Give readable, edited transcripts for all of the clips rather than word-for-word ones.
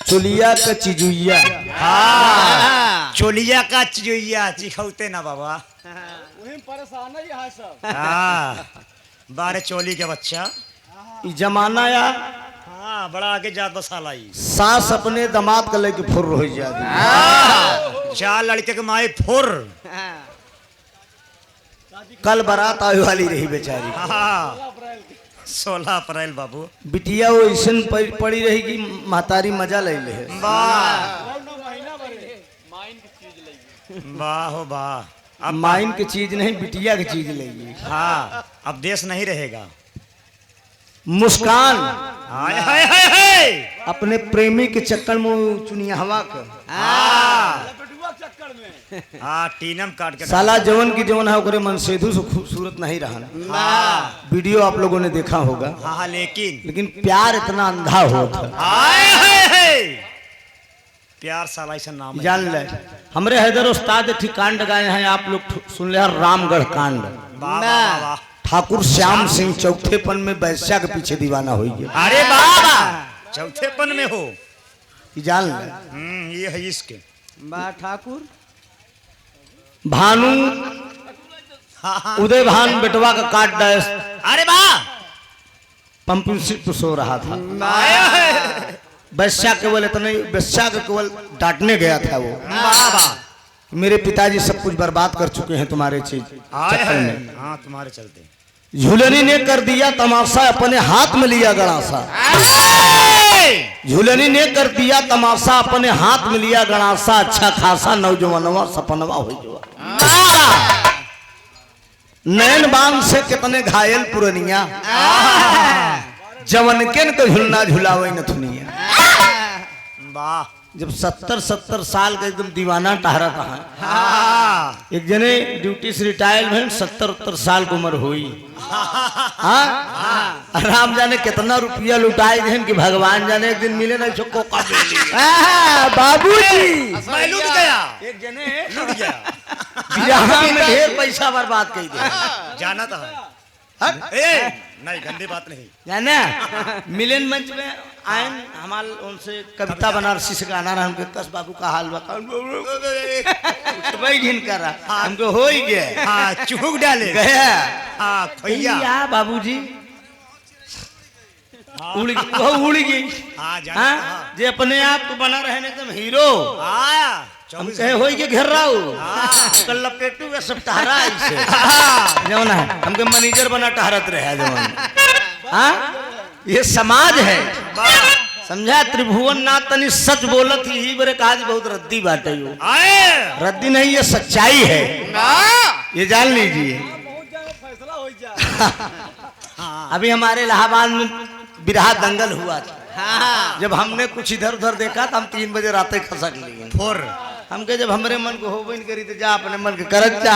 चुलिया का चिजुइया। हाँ चोलिया का चिजुइया चिखौते ना बाबा। वही परेशान है यहाँ सब। हाँ बारे चोली के बच्चा। ई जमाना या हाँ बड़ा आगे जात बसाला ही। सास अपने दामाद का लेके फुर हो जाती। चार लड़के के माए फुर। कल बारात आने वाली रही बेचारी। हाँ 16 अप्रैल बाबू। बिटिया वो ऐसन पड़ी रहेगी महतारी मजा ले ले। वाह वाह हो वाह। अब माइन की चीज नहीं बिटिया की चीज लेगी। हाँ अब देश नहीं रहेगा। मुस्कान हाय हाय हाय हाय। अपने प्रेमी के चक्कर में चुनिया हवा का। चक्कर में हाँ टीनम काट के साला जवन की जवन है ओकरे मन सेधु से खूबसूरत नहीं रहा। वीडियो आप लोगों ने देखा होगा। हाँ लेकिन प्यार इतना अंधा होता। हाय हाय हाय। प्यार साला ऐसा नाम है। जान ले हमरे हैदर उस्ताद ठीक कांड गाए हैं आप लोग सुन ले रामगढ़ कांड। वाह वाह वाह। ठाकुर श्याम सिंह चौथेपन में वैश्या के पीछे दीवाना हो गया। अरे बाबा चौथेपन में हो। जान ले ये है इसके बा ठाकुर भानु उदय भान बेटवा का काट डायस। अरे वाह पंपिंग सीट पर सो रहा था। वैश्या केवल इतने वैश्या के केवल डांटने गया था वो। वाह मेरे पिताजी सब कुछ बर्बाद कर चुके हैं तुम्हारे चीज चक्कर में। हाँ तुम्हारे चलते। झूलनी ने कर दिया तमाशा अपने हाथ में लिया गणासा। झूलनी ने कर दिया तमाशा अपने हाथ में लिया गणासा। अच्छा खासा नौजवानवा सपनवा हो गया। नैन बांध से कितने घायल पुरनिया जवनकेन को झुलना झुलावे न थुनिया। वाह जब 70 साल का एकदम दीवाना टहरा था। हाँ एक जने ड्यूटी से रिटायर हैं 70 साल की उम्र हुई। हाँ राम जाने कितना रुपया लुटाए गए कि भगवान जाने एक दिन मिले ना चुको का बाबूजी मैं लूट गया। एक जने लूट गया। बियाह में ढेर पैसा बर्बाद कर दिया। जाना था ए नहीं गंदी बात नहीं जाना मिलन मंच में आए हमारे उनसे कविता बनारसी से गाना रहा हमके कस बाबू का हाल बता घिन कर रहा हमको हो ही गया। हाँ चूक डाले गया हाँ भैया बाबूजी उड़ गई वो उड़ गई। हाँ जाना हाँ जे अपने आप को बना रहे एकदम हीरो। आया हम कहे हो के घेर रहा हूँ कल लपेटू का सब टहरा ऐसे जवन है हमके मैनेजर बना टहरत रहे जवन। हाँ ये समाज है समझा। त्रिभुवन ना तनी सच बोलत ही बरे कहा बहुत रद्दी बात है। रद्दी नहीं ये सच्चाई है ये जान लीजिए। फैसला हो जा। अभी हमारे इलाहाबाद में बिरहा दंगल हुआ था। जब हमने कुछ इधर उधर देखा तो हम 3 बजे रात खसक लिए फुर। हमके जब हमारे मन को हो नहीं करी तो जा अपने मन के करत जा।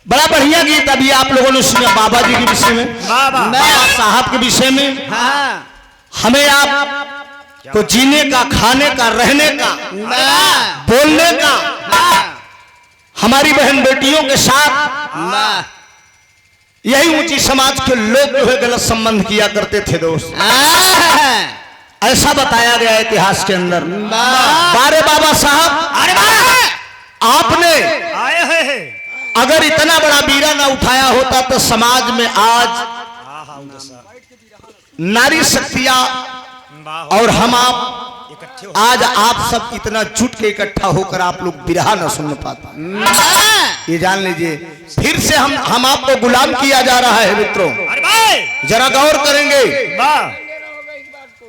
बड़ा बढ़िया गीत अभी आप लोगों ने सुना बाबा जी के विषय में बाबा साहब के विषय में। हमें आप को जीने का खाने का रहने का बोलने का हमारी बहन बेटियों के साथ यही ऊंची समाज के लोग जो है गलत संबंध किया करते थे दोस्त। ऐसा बताया गया इतिहास के अंदर। बारे बाबा साहब अरे आपने अगर इतना बड़ा बीरा ना उठाया होता तो समाज में आज नारी शक्तियां और हम आप आज आप सब इतना जुट के इकट्ठा होकर आप लोग बिरहा न सुन पाते। ये जान लीजिए फिर से हम आपको गुलाम किया जा रहा है मित्रों। जरा गौर करेंगे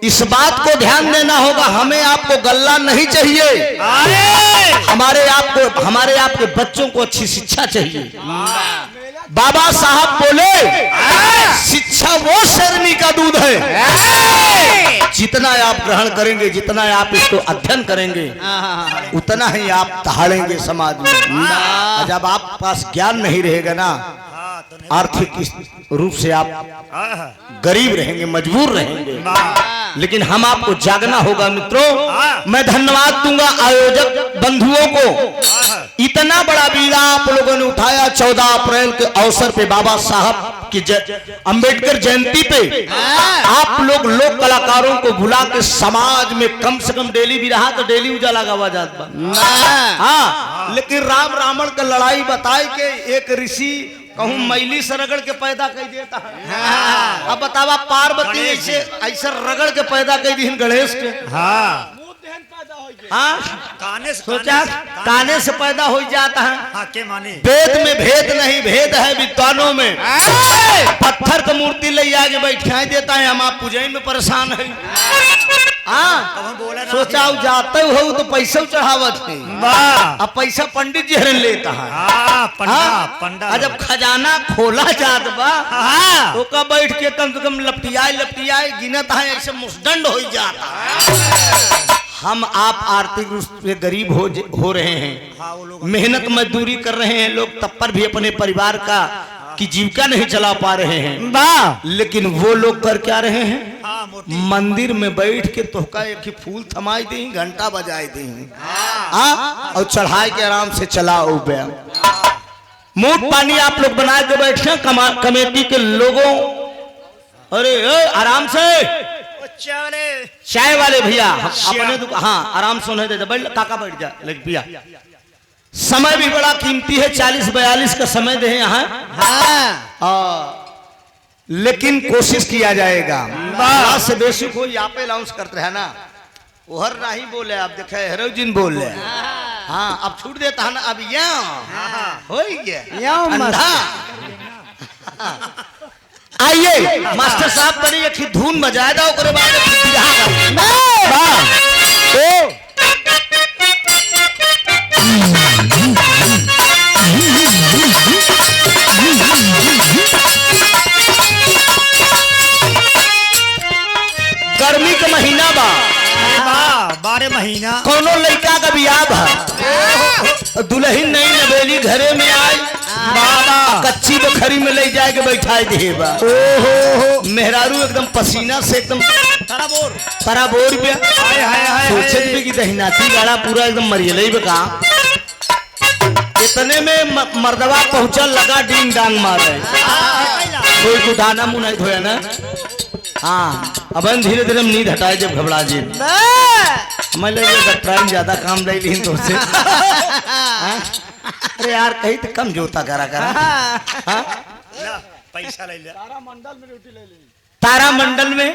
इस बात को ध्यान देना होगा। हमें आपको गल्ला नहीं चाहिए। हमारे आपके बच्चों को अच्छी शिक्षा चाहिए। बाबा साहब बोले शिक्षा वो शेरनी का दूध है। जितना आप ग्रहण करेंगे जितना आप इसको अध्ययन करेंगे उतना ही आप दहाड़ेंगे समाज में। जब आप पास ज्ञान नहीं रहेगा ना आर्थिक रूप से आप गरीब रहेंगे मजबूर रहेंगे। लेकिन हम आपको जागना होगा मित्रों। मैं धन्यवाद दूंगा आयोजक बंधुओं को इतना बड़ा बीड़ा आप लोगों ने उठाया 14 अप्रैल के अवसर पे बाबा साहब की अंबेडकर जयंती पे आप लोग लोक कलाकारों को बुला के समाज में कम से कम डेली भी रहा तो डेली उजाला गावा जात बा। हाँ, लेकिन राम रावण का लड़ाई बताए के एक ऋषि कहूँ मैली से रगड़ के पैदा कर देता है। अब बतावा पार्वती ऐसे ऐसा रगड़ के पैदा कर दी गणेश के। हाँ हाँ, काने से सोचा काने से पैदा हो जाता है। हाँ के माने वेद में भेद नहीं, भेद है विद्वानों में। पत्थर की मूर्ति ले आके बैठा देता है, हम आप पूजा में परेशान है। हाँ, सोचा जाते हो तो पैसा चढ़ावत है, अब पैसा पंडित जी हरन लेता है। पंडा जब खजाना खोला जात बा तो का बैठ के कम से कम लपटियाए लपटियाए गिनत है, ऐसे मुस्दंड हो जाता है। हम आप आर्थिक रूप से गरीब हो रहे हैं, मेहनत मजदूरी कर रहे हैं लोग, तब पर भी अपने परिवार का की जीविका नहीं चला पा रहे हैं। लेकिन वो लोग कर क्या रहे हैं, मंदिर में बैठ के तोहका एक ही फूल थमाई दी, घंटा बजाई दी और चढ़ाई के आराम से चलाओ। मूठ पानी आप लोग बना के बैठे कमेटी के लोगों। अरे आराम से चाय वाले भैया अपने दुकान, हाँ आराम से उन्हें दे बैठ काका बैठ जा। लेकिन भैया समय भी बड़ा कीमती है, 40-42 का समय दे यहाँ। लेकिन कोशिश किया जाएगा से बेसिक हो। यहाँ पे अनाउंस करते हैं ना, उहर नहीं बोले आप देखे हेरोजिन बोल रहे। हाँ अब छूट देता है ना, अब यहाँ हो गया। आइए मास्टर साहब करी एक धुन बजाए दो, ओकरे बाद गर्मी का महीना बा, 12 महीना कोनो लड़का का बियाह बा, दुल्हन नई नवेली घरे में आई, बाबा कच्ची बखरी में ले जाए के बैठाए देबा। ओहो मेहरारू एकदम पसीना से एकदम तराबोर पे सोचे भी कि दहिनाती गाड़ा पूरा एकदम मरियलई बे का। इतने में मर्दवा पहुंचल, लगा डींग डांग मारे, कोई को दाना मुंह नहीं धोया ना। हाँ अब धीरे धीरे नींद हटाए जब घबरा जी मैं ले डॉक्टर ज्यादा काम ले ली तो से। अरे यार कहीं तो कम जोता करा पैसा ले ले तारा मंडल में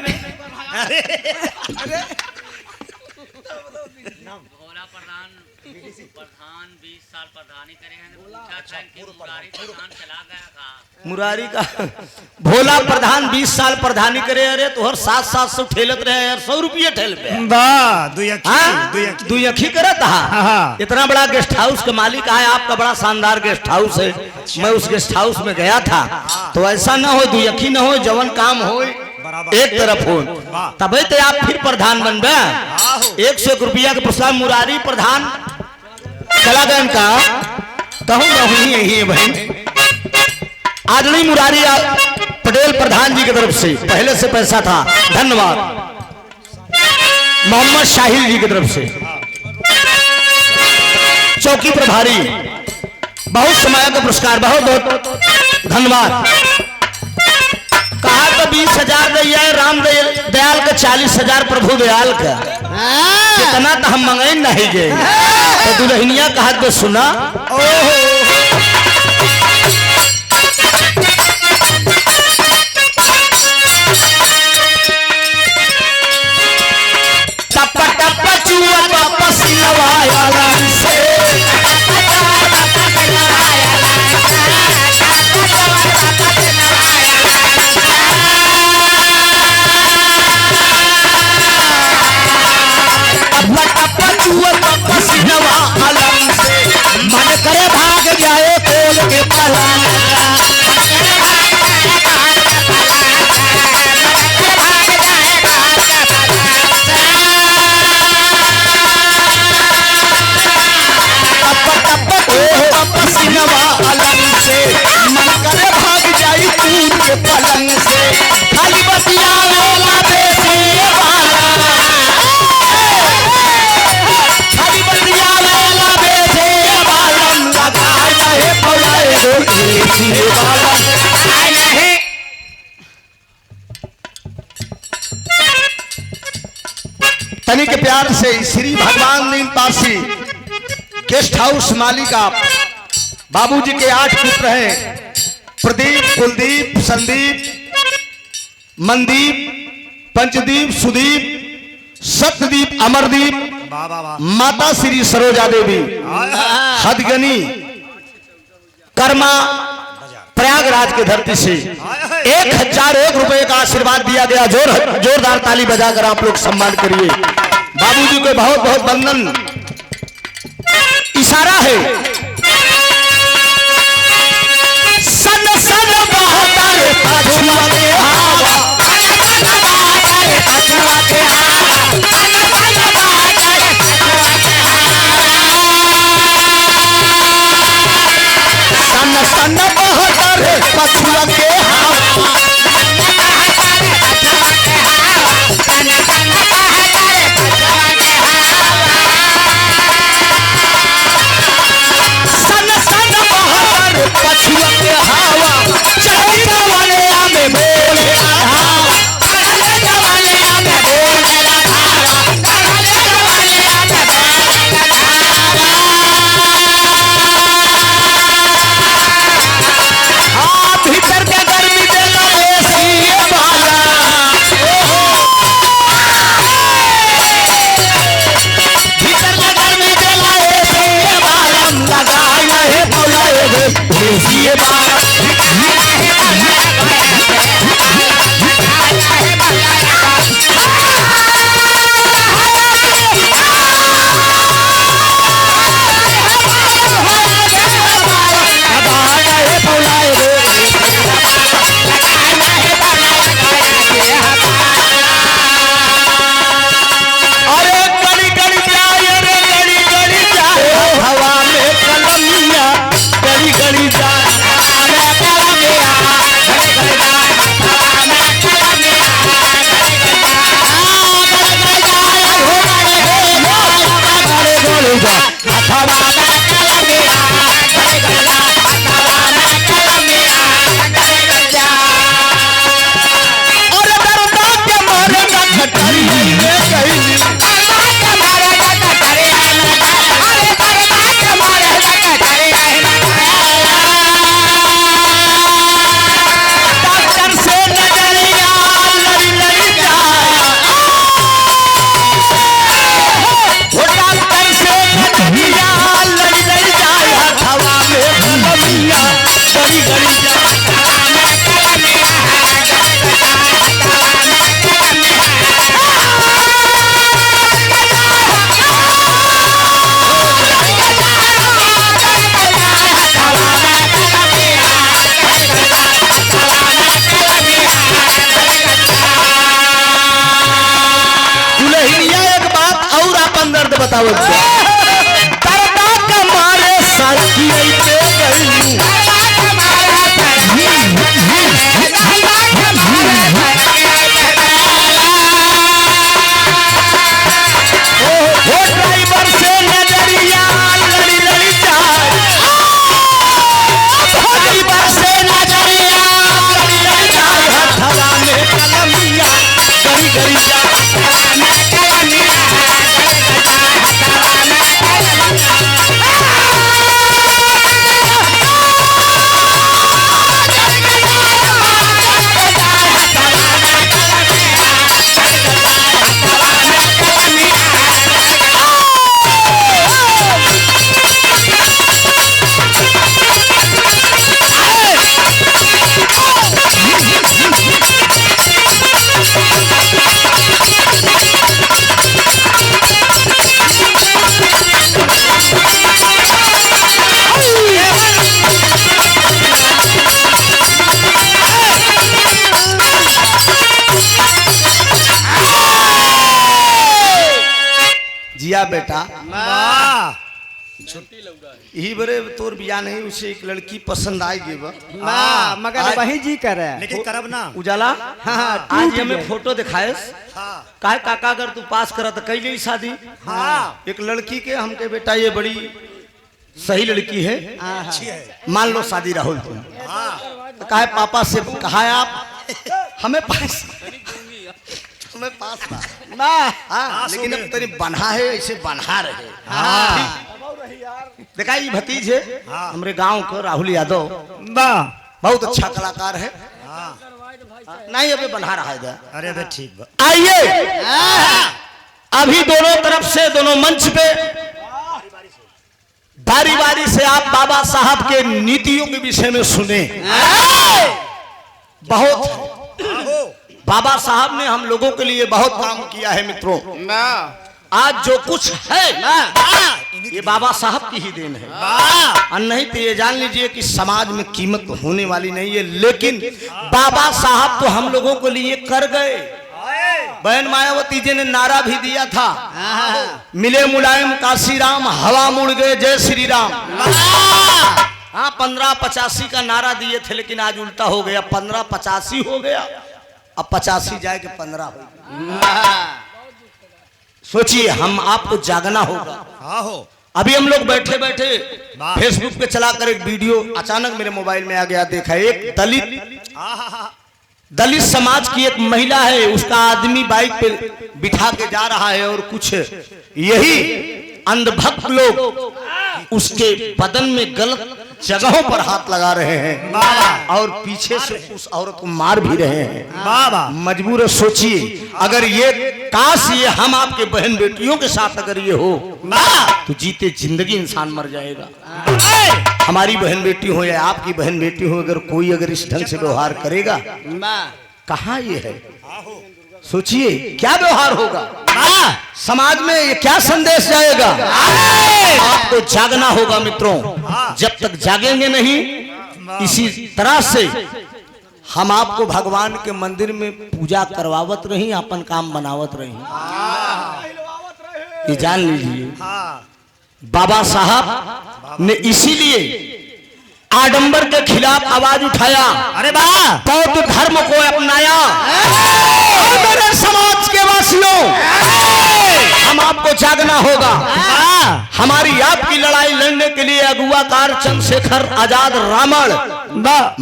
प्रधान 20 साल प्रधानी करे हैं, पूछा था कि मुरारी प्रधान चला गया था। मुरारी का भोला प्रधान 20 साल प्रधानी करे, अरे तो हर 700 ठेलत रहे यार, 100 रुपये ठेल पे दुई अखी करत था। इतना बड़ा गेस्ट हाउस का मालिक है, आपका बड़ा शानदार गेस्ट हाउस है। मैं उस गेस्ट हाउस में गया था तो ऐसा ना हो दुई अखी ना हो, जवन काम हो एक तरफ हो, तभी तो आप फिर प्रधान बन गए। 100 रुपया के पुरस्कार मुरारी प्रधान चला गया का कहूँ यही है भाई। आदरणीय मुरारी पटेल प्रधान जी की तरफ से पहले से पैसा था, धन्यवाद। मोहम्मद शाहिल जी की तरफ से चौकी प्रभारी बहुत समय का पुरस्कार, बहुत बहुत धन्यवाद। कहा तो 20,000 दिया है राम दयाल का, 40,000 प्रभु दयाल का, कितना तो हम मंगाई नहीं गए। तो दुल्हनिया कहा तो सुना, टप टप चुआ वापस नवाया से मन करे भाग जाए खोल के पलान। से मन करे भाग जाए कूद के पलंग से, खाली बतिया वाला बेटे वाला, खाली बतिया वाला बेटे वाला तनिक के प्यार से श्री भगवान दीन पासी गेस्ट हाउस मालिक आप बाबूजी के 8 पुत्र हैं, प्रदीप, कुलदीप, संदीप, मनदीप, पंचदीप, सुदीप, सत्यदीप, अमरदीप, माता श्री सरोजा देवी, हदगनी, कर्मा, प्रयागराज के धरती से 1001 रुपए का आशीर्वाद दिया गया। जोरदार ताली बजाकर आप लोग सम्मान करिए। बाबूजी को बहुत बहुत वंदन। इशारा है सन सन बहता रे पछुआ के हवा, पछुआ के सन सन बहता रे पछुआ के पछुआ के हवा चढ़ी जवानिया में बोले भीतर के गर्मी देला एसी वाला, भीतर के गर्मी देला एसी वाला लगाया है बोला एसी वाला। बतावत करता कमारे साथी पे गई वो ड्राइवर से नजरिया लड़ी लड़ी जाए, ड्राइवर से नजरिया लड़ी लड़ी जाए, हथवा में कलमिया गरी गरी जाए। जिया बेटा यही बरे तोर बिया नहीं, उसे एक लड़की पसंद आएगी ना मगर वही जी करे लेकिन करब ना उजाला। हाँ, आज हमें फोटो दिखाए काहे काका अगर तू पास करा तो कैली शादी। एक लड़की के हमके बेटा ये बड़ी सही लड़की है, अच्छी है, मान लो शादी राहुल तुम तो काहे पापा से कहा आप हमें पास हाँ, लेकिन अब तेरी बन्हा है ऐसे बन्हा रहे। देखा ये भतीज है हमारे गांव का राहुल यादव, बहुत अच्छा कलाकार है। नहीं अभी बन्हा रहा है। अरे बे ठीक बा। आइए अभी दोनों तरफ से दोनों मंच पे बारी बारी से आप बाबा साहब के नीतियों के विषय में सुने। बहुत बाबा साहब ने हम लोगों के लिए बहुत काम किया है मित्रों। आज जो कुछ है ये बाबा साहब की ही देन है, और नहीं तो ये जान लीजिए कि समाज में कीमत होने वाली नहीं है। लेकिन बाबा साहब तो हम लोगों के लिए कर गए। बहन मायावती जी ने नारा भी दिया था, मिले मुलायम काशी राम, हवा मुड़ गए जय श्री राम। हाँ 1585 का नारा दिए थे, लेकिन आज उल्टा हो गया, 1585 हो गया, अब 85 जाए कि 15 हो गया। सोचिए हम आपको जागना होगा। अभी हम लोग बैठे बैठे फेसबुक पे चलाकर एक वीडियो अचानक मेरे मोबाइल में आ गया। देखा एक दलित समाज की एक महिला है, उसका आदमी बाइक पे बिठा के जा रहा है और कुछ यही अंधभक्त लोग उसके बदन में गलत जगहों पर हाथ लगा रहे हैं और पीछे से उस औरत को मार भी रहे हैं। मजबूर है। सोचिए अगर ये काश ये हम आपके बहन बेटियों के साथ अगर ये हो तो जीते जिंदगी इंसान मर जाएगा। हमारी बहन बेटी हो या आपकी बहन बेटी हो, अगर कोई अगर इस ढंग से व्यवहार करेगा कहाँ ये है? सोचिए क्या व्यवहार होगा समाज में, ये क्या संदेश जाएगा? आपको जागना होगा मित्रों। जब तक जागेंगे नहीं, इसी तरह से हम आपको भगवान के मंदिर में पूजा करवावत रही, अपन काम बनावत रही। ये जान लीजिए बाबा साहब ने इसीलिए आडंबर के खिलाफ आवाज उठाया। अरे बौद्ध धर्म को अपनाया। और मेरे समाज के वासियों हम आपको जागना होगा। हमारी आपकी लड़ाई लड़ने के लिए अगुवाकार चंद्रशेखर आजाद रावण,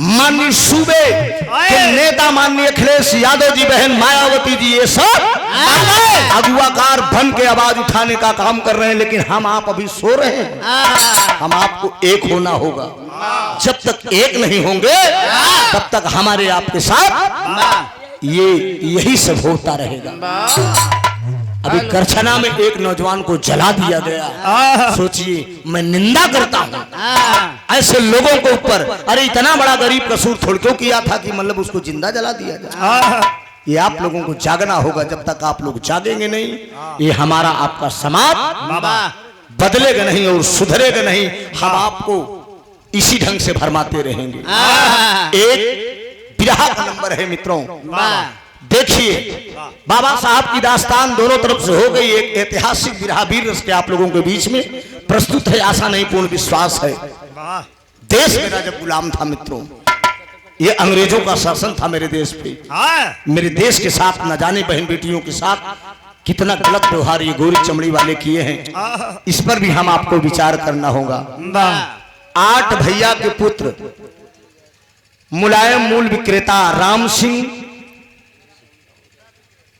माननीय सूबे के नेता माननीय अखिलेश यादव जी, बहन मायावती जी, ये सब अगुवाकार बन के आवाज उठाने का काम कर रहे हैं। लेकिन हम आप अभी सो रहे हैं। हम आपको एक होना होगा। जब तक एक नहीं होंगे तब तक हमारे आपके साथ यही सब होता रहेगा। अभी करछना में एक नौजवान को जला दिया गया। सोचिए मैं निंदा करता हूँ ऐसे लोगों के ऊपर। अरे इतना बड़ा गरीब कसूर थोड़ क्यों किया था कि मतलब उसको जिंदा जला दिया जाए? ये आप लोगों को जागना होगा। जब तक आप लोग जागेंगे नहीं, ये हमारा आपका समाज बदलेगा नहीं और सुधरेगा नहीं। हम आपको इसी ढंग से भरमाते रहेंगे। एक बिरहा का नंबर है मित्रों, देखिए बाबा साहब की दास्तान दोनों तरफ से हो गई। एक ऐतिहासिक बिरहा वीर रस के आप लोगों के बीच में प्रस्तुत है। आशा नहीं पूर्ण विश्वास है। देश मेरा जब गुलाम था मित्रों, ये अंग्रेजों का शासन था मेरे देश पे। मेरे देश के साथ न जाने बहन बेटियों के साथ कितना गलत व्यवहार ये गोरी चमड़ी वाले किए हैं। इस पर भी हम आपको विचार करना होगा। 8 भैया के पुत्र मुलायम मूल विक्रेता राम सिंह,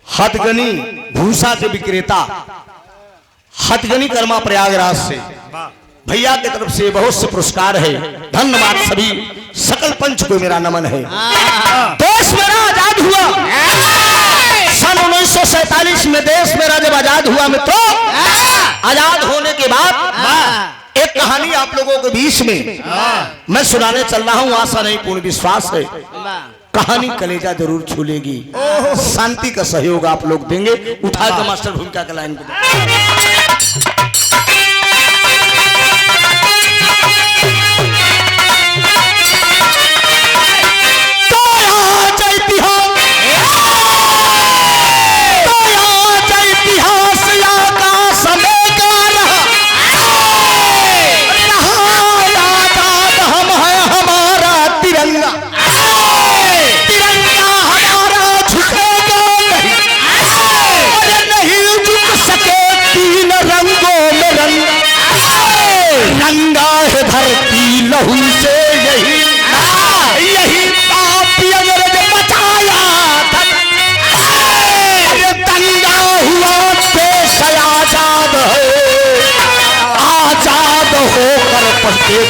हथगनी भूसा के विक्रेता, हथगनी कर्मा प्रयागराज से भैया की तरफ से बहुत से पुरस्कार है। धन्यवाद सभी सकल पंच को मेरा नमन है। देश मेरा आजाद हुआ सन 1947 में। देश मेरा जब आजाद हुआ मित्रों, आजाद होने के बाद एक कहानी आप लोगों के बीच में मैं सुनाने चल रहा हूं। आशा नहीं पूर्ण विश्वास है कहानी कलेजा जरूर छूलेगी। शांति का सहयोग आप लोग देंगे। उठा के मास्टर भूमिका का लाइन रंगों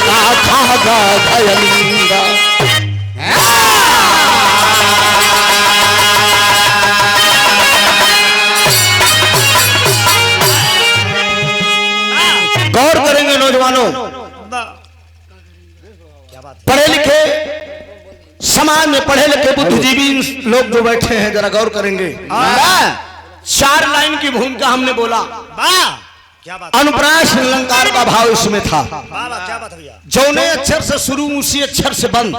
का खागा धयलिंगा। गौर करेंगे नौजवानों, पढ़े लिखे समाज में पढ़े लिखे बुद्धिजीवी लोग जो बैठे हैं जरा गौर करेंगे। 4 लाइन की भूमिका हमने बोला। क्या बात अनुप्रास अलंकार का भाव इसमें था। क्या बात भैया। जौने अक्षर से शुरू उसी अक्षर से बंद।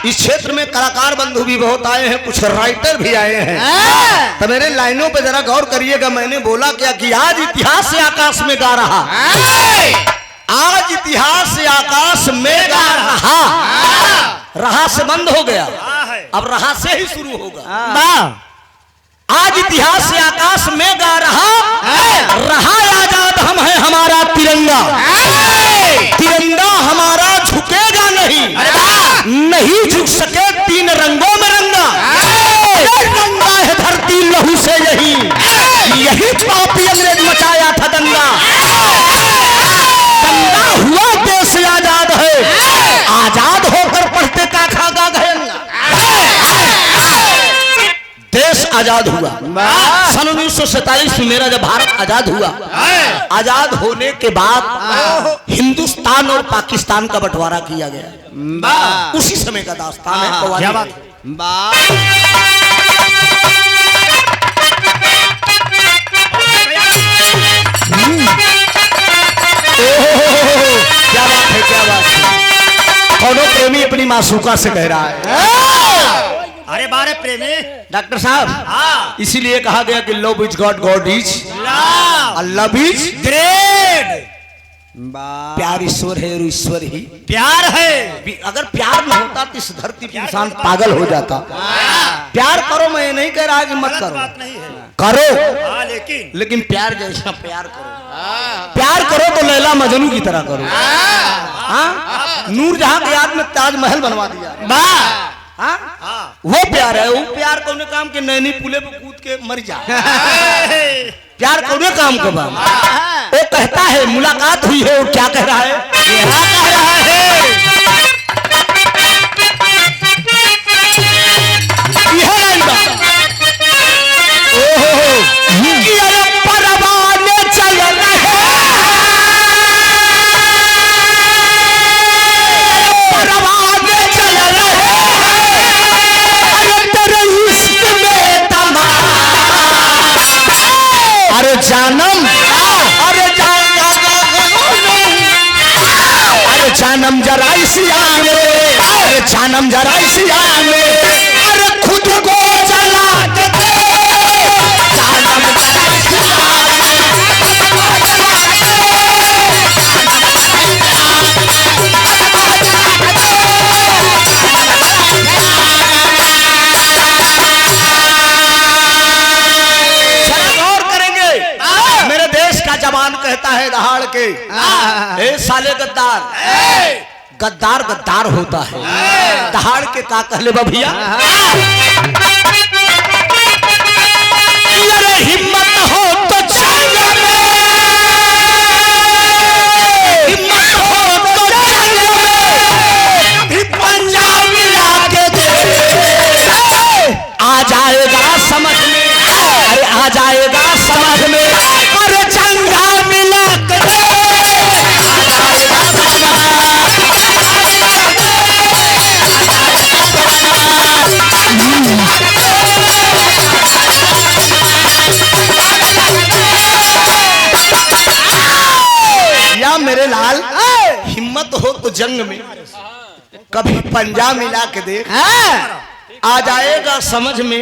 इस क्षेत्र में कलाकार बंधु भी बहुत आए हैं, कुछ राइटर भी आए हैं। तो मेरे लाइनों पे जरा गौर करिएगा। मैंने बोला क्या कि आज इतिहास से आकाश में गा रहा, आज इतिहास से आकाश में गा रहा। रहा से बंद हो गया, अब रहा से ही शुरू होगा। आज इतिहास से आकाश में गा रहा, रहा आजाद हम है हमारा तिरंगा। तिरंगा हमारा झुकेगा नहीं, नहीं झुक सके 3 रंगों में रंगा। रंगा है धरती लहू से यही, यही पापी अंग्रेज मचाया था दंगा। दंगा हुआ देश आजाद है, आजाद होकर पढ़ते का खागा गहेंगा। देश आजाद हुआ सन 1947 में। मेरा जब भारत आजाद हुआ, आजाद होने के बाद हिंदुस्तान और पाकिस्तान का बंटवारा किया गया। उसी समय का दास्तान है। क्या बात क्या बात है, क्या बात है। कौनो प्रेमी अपनी मासूका से कह रहा है। अरे बारे प्रेमी डॉक्टर साहब, इसीलिए कहा गया कि love is God, God is love is great. प्यार ईश्वर है और ईश्वर ही प्यार है। अगर प्यार न होता तो इस धरती पर इंसान पागल हो जाता। प्यार करो, मैं ये नहीं कह रहा कि मत करो, बात नहीं है। करो, लेकिन प्यार जैसा प्यार करो। प्यार करो तो लैला मजनू की तरह करो। नूरजहां के याद में ताजमहल बनवा दिया। वो प्यार है। वो प्यार कौन काम के नैनी पुले पे कूद के मर जा। प्यार कौन काम के बाद वो कहता है मुलाकात हुई है और क्या कह रहा है, क्या कह रहा है। यह लाइन बात परवाने चल रहे, परवाने चल रहे, अरे जानम, अरे जानम जरा इसिया में, अरे जानम जरा इसिया में, अरे खुद को जला दे, जानम जरा इसिया जवान कहता है दहाड़ के, ए साले गद्दार। गद्दार गद्दार होता है, दहाड़ के का कहले भैया। अरे हिम्मत हो तो जंग में, हिम्मत हो तो जंग में, पंजाब मिला के दे, आ जाएगा समझ में, अरे आ जाएगा समझ में, अरे चंगा मिला के दे, या मेरे लाल हिम्मत हो तो जंग में, कभी पंजा मिला के देख, आ जाएगा समझ में,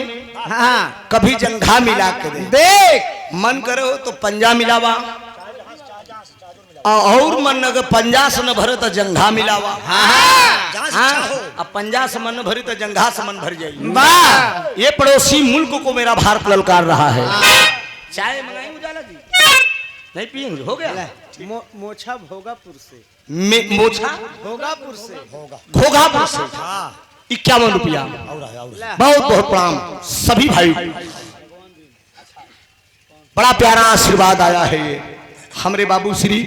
कभी जंघा मिला के देख। मन करो तो पंजा मिलावा, और मन अगर पंजा से न भरे तो जंघा मिलावा। अब पंजा से मन भरी तो जंघा से मन भर जाएगी। ये पड़ोसी मुल्क को मेरा भारत ललकार रहा है। चाय मंगाई उजाला जी? नहीं पियेंगे, हो गया। मोछा भोगापुर से, मोछा भोगापुर से, घोघापुर से 51 रुपया। बहुत बहुत प्रणाम सभी भाई, बड़ा प्यारा आशीर्वाद आया है। ये हमारे बाबू श्री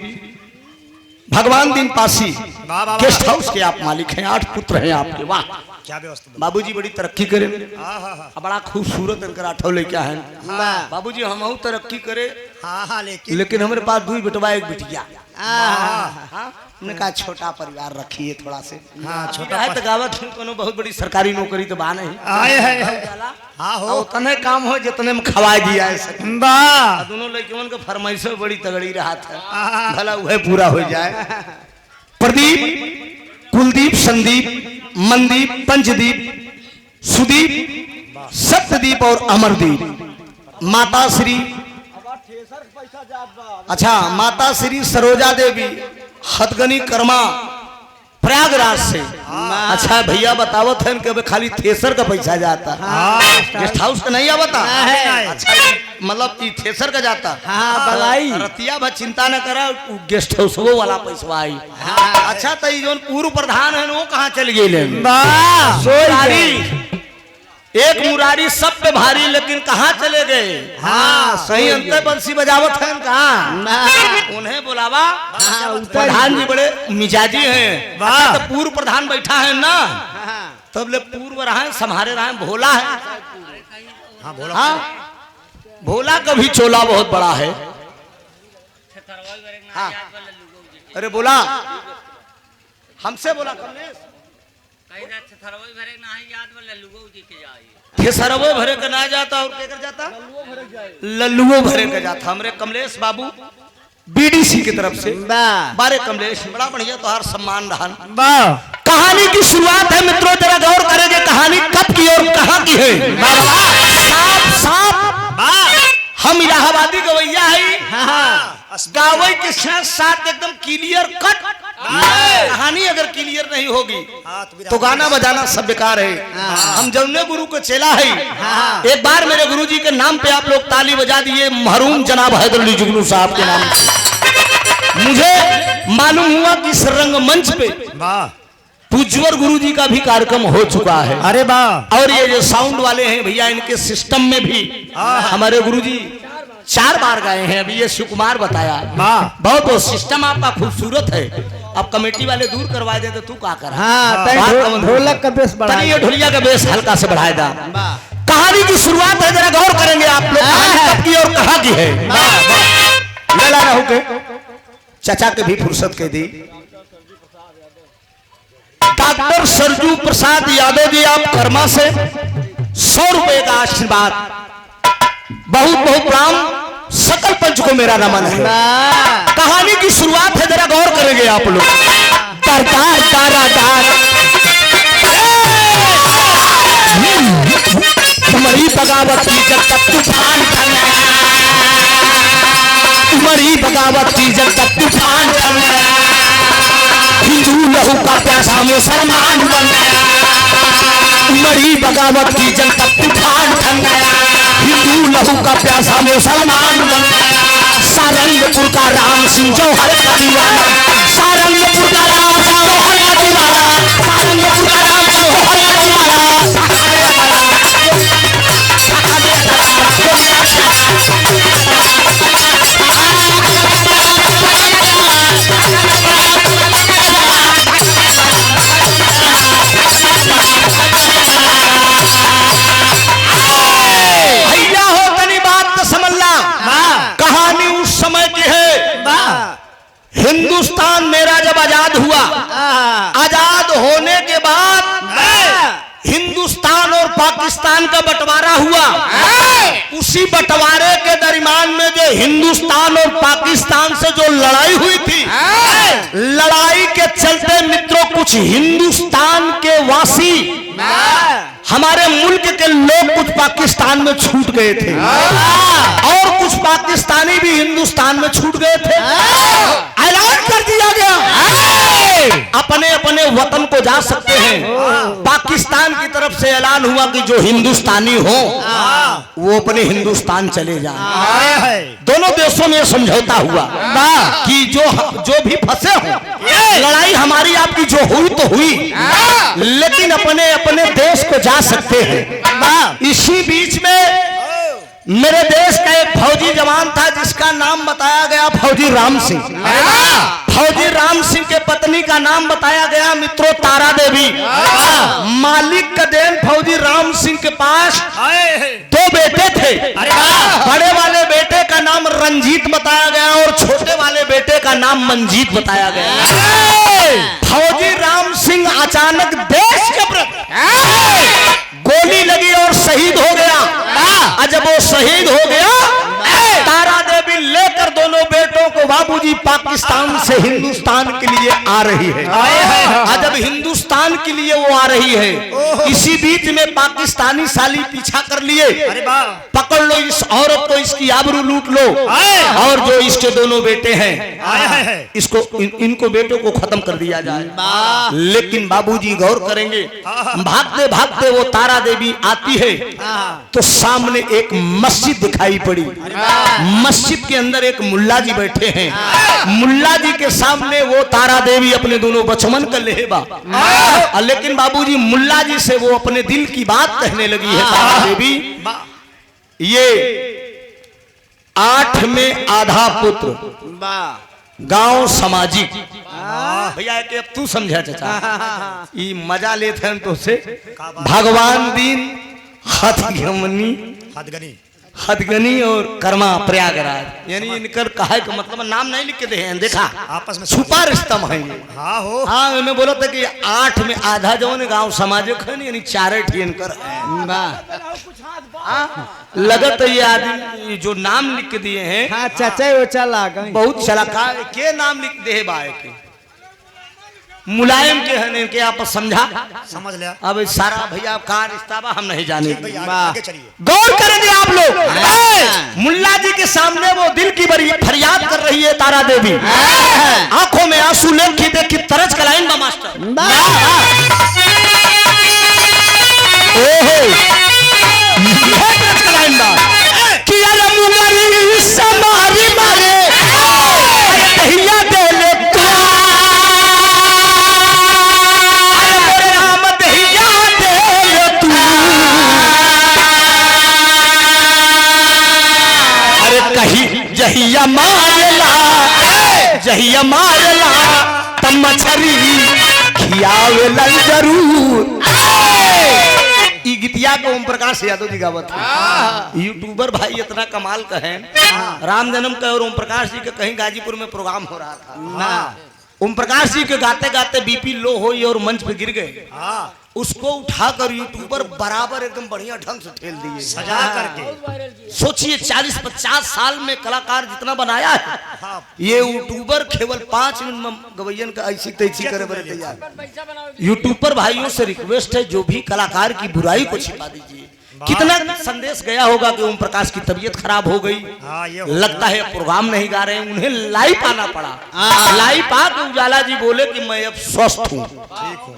भगवान दिन पासी वाह, वाह, गेस्ट हाउस के आप मालिक हैं, 8 पुत्र हैं आपके। वाह क्या व्यवस्था बाबूजी बड़ी तरक्की करे, हाँ हाँ हाँ बड़ा खूबसूरत इनकर 8 लड़का है। वाह। बाबूजी हम तरक्की करे, हाँ हाँ लेकिन हमारे पास 2 बेटवा 1 बिटिया। हाँ, हाँ, हमने कहा छोटा परिवार रखिए थोड़ा से। हाँ, छोटा है तो गावत में कोनो बहुत बड़ी सरकारी नौकरी तो बा नहीं। आए है हाँ हो उतने काम हो जितने में खवा दिया है। वाह दोनों लड़कियों के फरमाइशों बड़ी तगड़ी रहा था, हाँ। भला वह पूरा हो जाए। प्रदीप, कुलदीप, संदीप, मनदीप, पंचदीप, सुदीप, सत्यदीप और अमरदीप। माता श्री, अच्छा माता श्री सरोजा देवी हथगनी कर्मा प्रयागराज से। अच्छा भैया बतावत है कि खाली थ्रेसर का पैसा जाता है, गेस्ट हाउस का नहीं आवता। अच्छा मतलब ई थ्रेसर का जाता। हाँ, बलाई। रतिया भा चिंता न करा, गेस्ट हाउस वो वाला पैसा आई। अच्छा तो ये जोन पूर्व प्रधान है वो कहाँ चल गए? मुरारी, एक मुरारी सब पे भारी, लेकिन कहाँ चले गए? हाँ, सही अंतर बंसी बजावत है कहाँ? उन्हें बुलावा। प्रधान जी बड़े मिजाजी हैं। अच्छा, तो पूर्व प्रधान बैठा है ना, तब ले पूर्व रहा संभारे रहा भोला है। हाँ भोला का भी चोला बहुत बड़ा है। हाँ अरे बोला हमसे बोला कमलेश सरवो भरे का ना जाता और क्या कर जाता? लल्लुओ भरे का जाता। हमरे कमलेश बाबू बीडीसी की तरफ से बारे कमलेश बड़ा बढ़िया तोहार सम्मान रहा। कहानी की शुरुआत है मित्रों, जरा गौर करेंगे कहानी कब की और कहां की है। साफ साफ हम इलाहाबादी गवैया है, गावई के साथ एकदम क्लियर कट। कहानी अगर क्लियर नहीं होगी तो गाना बजाना सब बेकार है। हम जौने गुरु को चेला है, एक बार मेरे गुरु जी के नाम पे आप लोग ताली बजा दिए, महरूम जनाब हैदर अली जुगनू साहब के नाम से। मुझे मालूम हुआ कि इस रंगमंच पे पूज्यवर गुरु जी का भी कार्यक्रम हो चुका है। अरे वाह। और ये जो साउंड वाले हैं भैया, इनके सिस्टम में भी हमारे गुरु जी 4 बार गए हैं। अभी ये शिव कुमार बताया, बहुत सिस्टम आपका खूबसूरत है। अब कमेटी वाले दूर करवा दे तो तू क्या कर? ढोलक का बेस बढ़ा, ये ढोलिया का बेस हल्का से बढ़ाएगा। कहानी की शुरुआत है, जरा गौर करेंगे आप लोग कहानी कब की और कहां की है। लला ना होके चाचा के भी फुर्सत के दी। डॉक्टर सरजू प्रसाद यादव जी आप कर्मा से 100 रुपए का आशीर्वाद, बहुत बहुत प्रणाम। सकल पंच को मेरा नमन है। कहानी की शुरुआत है, जरा गौर करेंगे आप लोग। दरदार दारादार तुम्हारी बगावत की जब तक तूफान तुम्हारी बगावत की जब तक तूफान हिंदू लहू का प्यासा मुसलमान बन गया। तुम्हारी बगावत की जब तक तूफान ठन गया, हिंदू लहू का प्यासा मुसलमान बन गया। सारंगपुर का राम सिंह जौहर का दीवाना, सारंगपुर का राम सिंह जौहर का दीवाना, सारंगपुर का राम सिंह जौहर का दीवाना। भैया हो तनी बात तो समझना, कहानी उस समय की है। हिंदुस्तान मेरा जब आजाद हुआ, आजाद होने के बाद हिंदुस्तान और पाकिस्तान का बंटवारा हुआ। उसी बंटवारे के दरमियान में जो हिंदुस्तान और पाकिस्तान से जो लड़ाई हुई थी, लड़ाई के चलते मित्रों कुछ हिंदुस्तान के वासी, हमारे मुल्क के लोग कुछ पाकिस्तान में छूट गए थे और कुछ पाकिस्तानी भी हिंदुस्तान में छूट गए थे। ऐलान कर दिया गया अपने अपने वतन को जा सकते हैं। पाकिस्तान की तरफ से ऐलान हुआ कि जो हिंदुस्तानी हो वो अपने हिंदुस्तान चले जाएं। दोनों देशों में समझौता हुआ कि जो भी फंसे हो, लड़ाई हमारी आपकी जो हुई तो हुई, लेकिन अपने अपने देश को जा सकते हैं। इसी बीच में मेरे देश का एक फौजी जवान था जिसका नाम बताया गया फौजी राम सिंह। फौजी राम सिंह के पत्नी का नाम बताया गया मित्रों तारा देवी। मालिक का देन फौजी राम सिंह के पास दो बेटे थे। बड़े वाले बेटे का नाम रंजीत बताया गया और छोटे वाले बेटे का नाम मंजीत बताया गया। फौजी राम सिंह अचानक देश के प्रति गोली लगी और शहीद हो गया। और जब वो शहीद हो गया तारा देवी लेकर दोनों बेटों को बाबूजी पाकिस्तान से हिंदुस्तान के लिए आ रही है। और जब हिंदुस्तान के लिए वो आ रही है इसी बीच में पाकिस्तानी साली पीछा कर लिए। पकड़ लो इस औरत को, इसकी आबरू लूट लो और जो इसके दोनों बेटे हैं इसको इनको बेटों को खत्म कर दिया जाए। लेकिन बाबूजी गौर करेंगे, भागते भागते वो तारा देवी आती है तो सामने एक मस्जिद दिखाई पड़ी। मस्जिद के अंदर एक मुल्ला जी बैठे हैं। मुल्ला जी के सामने वो तारा देवी अपने दोनों बचपन का लेहबा। लेकिन बाबूजी मुल्ला जी से वो अपने दिल की बात कहने लगी है। तारा देवी ये 8 में आधा पुत्र गांव सामाजिक भैया के अब तू समझा चाचा ये मजा लेते हैं तो से भगवान दिन हथगनी और कर्मा प्रयागराज यानी इनकर कहा का मतलब नाम नहीं लिख के दे हैं। देखा आपस में छुपा रिश्ता है। हाँ हो हाँ मैं बोला था कि 8 में आधा जो ने गांव सामाजिक है यानी 4 इनकर लगत ये आदमी जो नाम लिख के दिए हैं। हाँ चाचा वो चला गए बहुत चलाका के नाम लिख दे बाय के मुलायम के है के आप समझ लिया। अब सारा भैया का रिश्ता बा हम नहीं जाने। गौर करेंगे आप लोग मुल्ला जी के सामने वो दिल की बड़ी फरियाद कर रही है तारा देवी। आंखों में आंसू लेके देख की तरज कलाइन बा मास्टर। ओहो तरज कलाइन बा कि अरे मुंगरी समारी मारे भैया दे ले जहिया मारला तब मछरी खियावेला जरूर। ई गीतिया को ओम प्रकाश यादव जी गावत है। यूट्यूबर भाई इतना कमाल का है। राम जन्म का और ओम प्रकाश जी का कहीं गाजीपुर में प्रोग्राम हो रहा था। ओम प्रकाश जी के गाते गाते बीपी लो हुई और मंच पे गिर गए। उसको उठाकर यूट्यूबर बराबर एकदम बढ़िया ढंग से ठेल दिए सजा करके। सोचिए 40-50 साल में कलाकार जितना बनाया है ये यूट्यूबर केवल 5 मिनट में गवैयन का ऐसी तैसी करे बड़े तैयार। यूट्यूबर भाइयों से रिक्वेस्ट है जो भी कलाकार की बुराई को छिपा दीजिए। कितना संदेश गया होगा कि ओम प्रकाश की तबीयत खराब हो गई। लगता है प्रोग्राम नहीं गा रहे हैं, उन्हें लाइव आना पड़ा। लाइव आके उजाला जी बोले कि मैं अब स्वस्थ हूँ।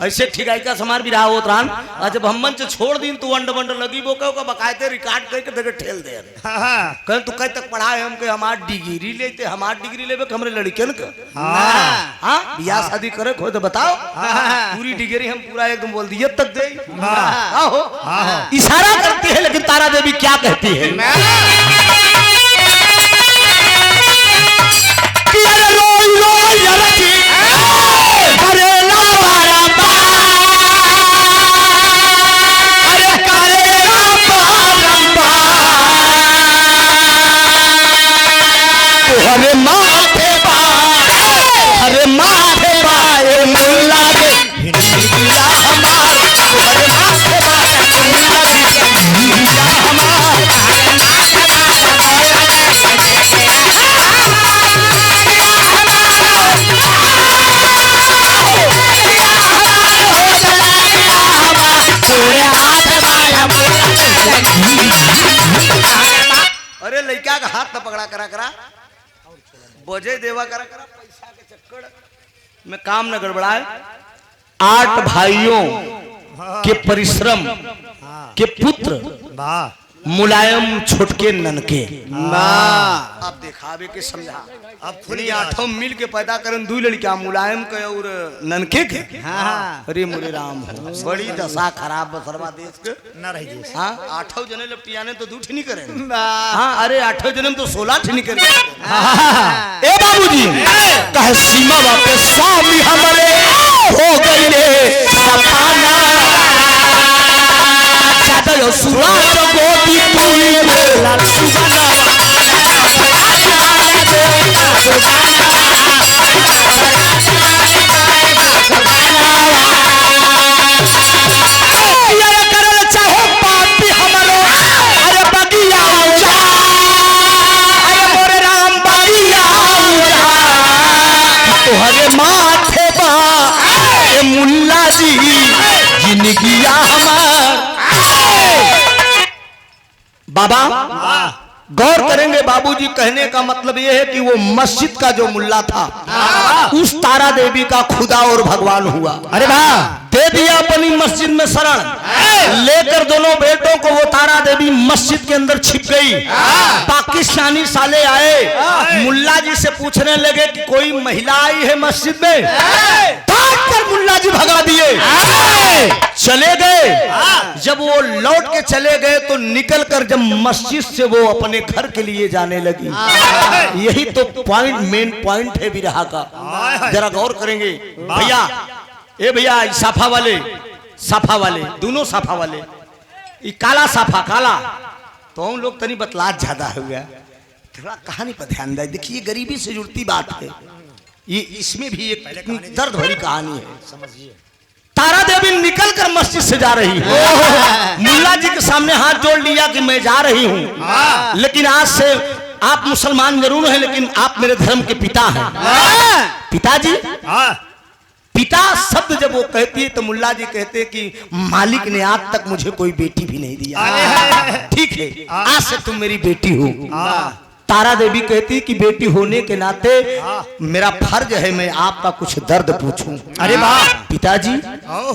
ऐसे ठिकाई का समार भी रहा होत रान। जब हम मंच छोड़ दी तो अंड बंड लगी वो कहो बकायदे रिकॉर्ड करके देखे ठेल दे कह तू कह तक पढ़ा है हम हमार डिग्री लेते हमार डिग्री लेवे हमरे लड़कियन का ब्याह शादी करे खो तो बताओ पूरी डिग्री हम पूरा एकदम बोल दिए तक दे इशारा करती है। लेकिन तारा देवी क्या कहती है कि अरे रोई रोई अरजी करेला बारंबार अरे करेला बारंबार अरे माथे बा अरे माथे बा ए मुल्ला दे हिंदुला हमार अरे माथे बा मुल्ला दे हिंदुला हमार अरे लड़का का हाथ न पकड़ा करा करा बोझे देवा करा करा पैसा के चक्कर में काम न गड़बड़ाए। 8 भाइयों के परिश्रम के पुत्र मुलायम छोटके ननके ना अब दिखावे के समझा अब खुल खुली गया। आठों मिल के पैदा करन दू लड़कियां मुलायम के और ननके के हाँ अरे मुरे राम हो बड़ी दशा खराब बसरवा देश के ना रही जी हाँ आठों जने लपटियाने तो दूठ नहीं करे ना हाँ अरे आठों जने तो 16 नहीं करे ए बाबूजी कहे सीमा बापे स्वामी हमरे हो गईले सपाना चादर सुराज गोदी तुई लाल सुगाना ये करल चाहो पापी हमरो अरे बगिया जा अरे मोरे राम बगिया तोहरे माथे बा ए मुल्ला जी जिंदगिया हमार बाबा गौर करेंगे बाबूजी कहने का मतलब यह है कि वो मस्जिद का जो मुल्ला था उस तारा देवी का खुदा और भगवान हुआ अरे वाह दे दिया अपनी मस्जिद में शरण लेकर दोनों बेटों को वो तारा देवी मस्जिद के अंदर छिप गई पाकिस्तानी साले आए मुल्ला जी से पूछने लगे कि कोई महिला आई है मस्जिद में काट कर मुल्ला जी भगा दिए चले गए जब वो लौट के चले गए तो निकल कर जब मस्जिद से वो अपने घर के लिए जाने लगी यही तो पॉइंट मेन पॉइंट है विरहा का जरा गौर करेंगे भैया ए भैया साफा वाले दोनों साफा वाले ये काला साफा काला तो हम लोग तनी बतलात ज्यादा हो गया थोड़ा कहानी पर ध्यान दे देखिए गरीबी से जुड़ती बात है ये इसमें भी एक दर्द भरी कहानी है समझिए तारा देवी निकल कर मस्जिद से जा रही है मुल्ला जी के सामने हाथ जोड़ लिया कि मैं जा रही हूँ लेकिन आज से आप मुसलमान जरूर हैं लेकिन आप मेरे धर्म के पिता हैं पिताजी हाँ पिता शब्द जब वो कहती है तो मुल्ला जी कहते हैं कि मालिक ने आज तक मुझे कोई बेटी भी नहीं दिया ठीक है आज से तुम मेरी बेटी हो तारा देवी कहती है कि बेटी होने के नाते मेरा फर्ज है मैं आपका कुछ दर्द पूछूं अरे वाह पिताजी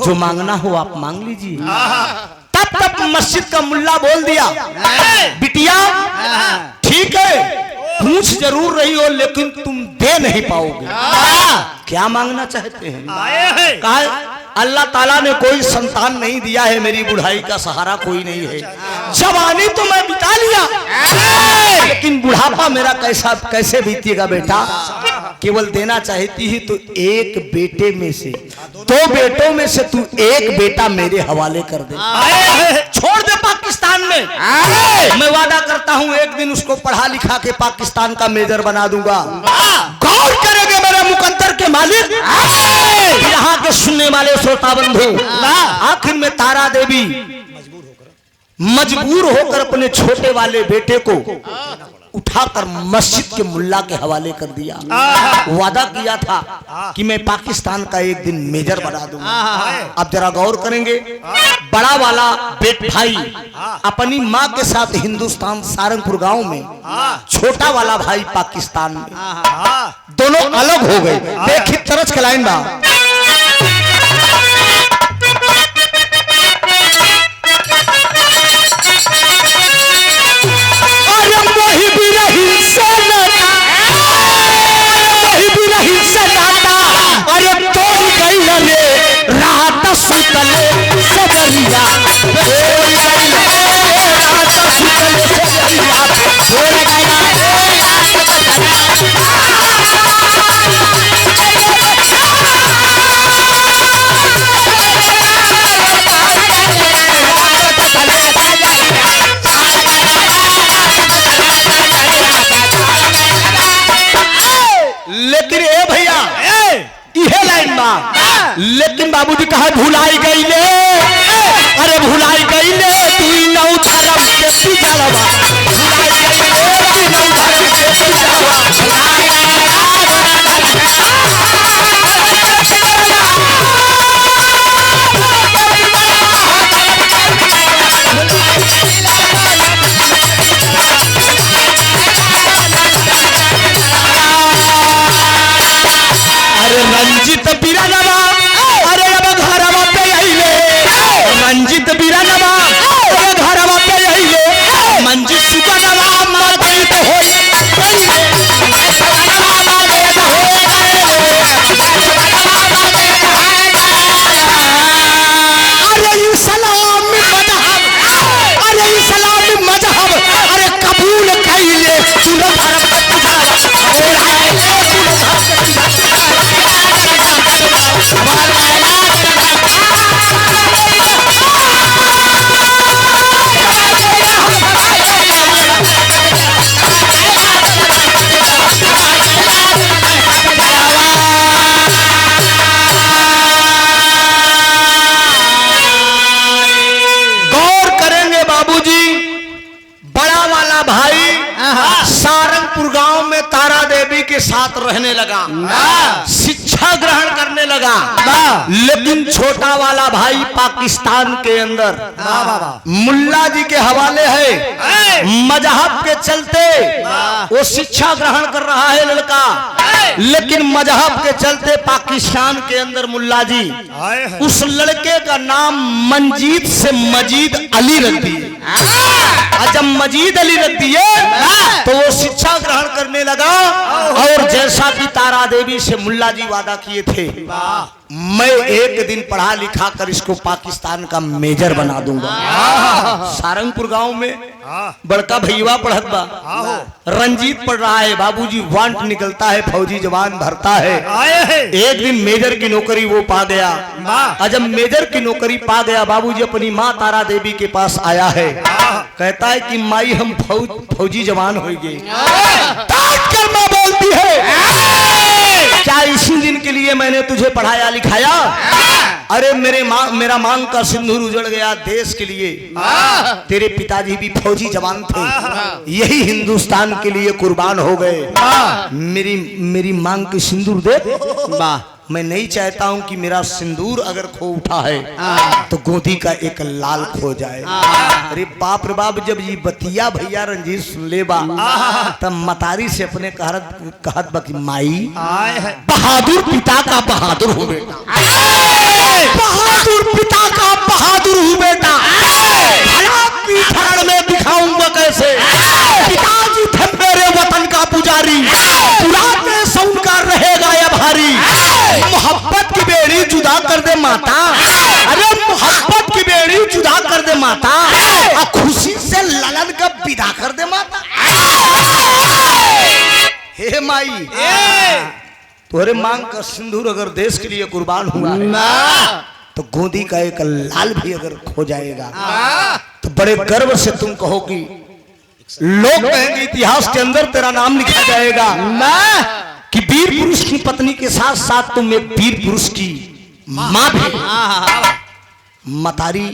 जो मांगना हो आप मांग लीजिए तब मस्जिद का मुल्ला बोल दिया बिटिया ठीक है पूछ जरूर रही हो लेकिन तुम दे नहीं पाओगे क्या मांगना चाहते हैं आए हैं कहा अल्लाह ताला ने कोई संतान नहीं दिया है मेरी बुढ़ाई का सहारा कोई नहीं है जवानी तो मैं बिता लिया लेकिन बुढ़ापा मेरा कैसे बीतेगा बेटा केवल देना चाहती ही तो एक बेटे में से 2 बेटों में से तू एक बेटा मेरे हवाले कर दे छोड़ दे पाकिस्तान में मैं वादा करता हूँ एक दिन उसको पढ़ा लिखा के पाकिस्तान का मेजर बना दूंगा गौर करेंगे मेरे मुकद्दर के मालिक यहाँ के सुनने वाले श्रोता बंधु आखिर में तारा देवी मजबूर होकर अपने छोटे वाले बेटे को उठाकर मस्जिद के मुल्ला के हवाले कर दिया वादा किया था कि मैं पाकिस्तान का एक दिन मेजर बना दूंगा अब जरा गौर करेंगे बड़ा वाला बेट भाई अपनी माँ के साथ हिंदुस्तान सारंगपुर गांव में छोटा वाला भाई पाकिस्तान में दोनों अलग हो गए देखिए तरस के लाइन बा लेकिन बाबूजी कहा भुलाई गई ले अरे भुलाई गई ले तू नौ धर्म के पिछड़वा भुलाई गई ले तू नौ धर्म के पिछड़वा अरे रंजित बिरनवा अरे अब घरवा पे आइले साथ रहने लगा, शिक्षा ग्रहण करने लगा। लेकिन छोटा वाला भाई पाकिस्तान के अंदर मुल्ला जी के हवाले है, मजहब के चलते वो शिक्षा ग्रहण कर रहा है लड़का, लेकिन मजहब के चलते पाकिस्तान के अंदर मुल्ला जी उस लड़के का नाम मंजीद से मजीद अली रख दिए। जब मजीद अली रख दिए तो वो शिक्षा ग्रहण करने लगा, और जैसा कि तारा देवी से मुल्ला जी वादा किए थे, मैं एक दिन पढ़ा लिखा कर इसको पाकिस्तान का मेजर बना दूंगा। सारंगपुर गांव में बड़का भैया पढ़त बा, रंजीत पढ़ रहा है, बाबूजी वांट निकलता है, फौजी जवान भरता है। एक दिन मेजर की नौकरी वो पा गया, और जब मेजर की नौकरी पा गया बाबूजी अपनी माँ तारा देवी के पास आया है, कहता है कि माई हम फौजी जवान हो गए। माँ बोलती है क्या इसी दिन के लिए मैंने तुझे पढ़ाया लिखाया? अरे मेरा मांग का सिंदूर उजड़ गया देश के लिए, तेरे पिताजी भी फौजी जवान थे, यही हिंदुस्तान के लिए कुर्बान हो गए। मेरी मांग की सिंदूर दे। मैं नहीं चाहता हूं कि मेरा सिंदूर अगर खो उठा है तो गोदी का एक लाल खो जाए। अरे बाप रे बाप, जब ये बतिया भैया रंजीत सुन ले बा तब मतारी से अपने कहत बा कि माई बहादुर पिता का बहादुर हूँ बेटा, बहादुर पिता का बहादुर हूँ बेटा, पीठाड़ में दिखाऊंगा कैसे। पिताजी थे मेरे वतन का पुजारी, पुराने सौन का रहेगा या भारी। मोहब्बत की बेड़ी जुदा कर दे माता, अरे मोहब्बत की बेड़ी जुदा कर दे माता, और खुशी से ललन का विदा कर दे माता। हे माई, तुम्हारे मांग का सिंदूर अगर देश के लिए कुर्बान हुआ है तो गोदी का एक लाल भी अगर खो जाएगा तो बड़े गर्व से तुम कहो कि लोग कहेंगे इतिहास के अंदर तेरा नाम लिखा जाएगा कि वीर पुरुष की पत्नी के साथ साथ तुम एक वीर पुरुष की मां भी। मतारी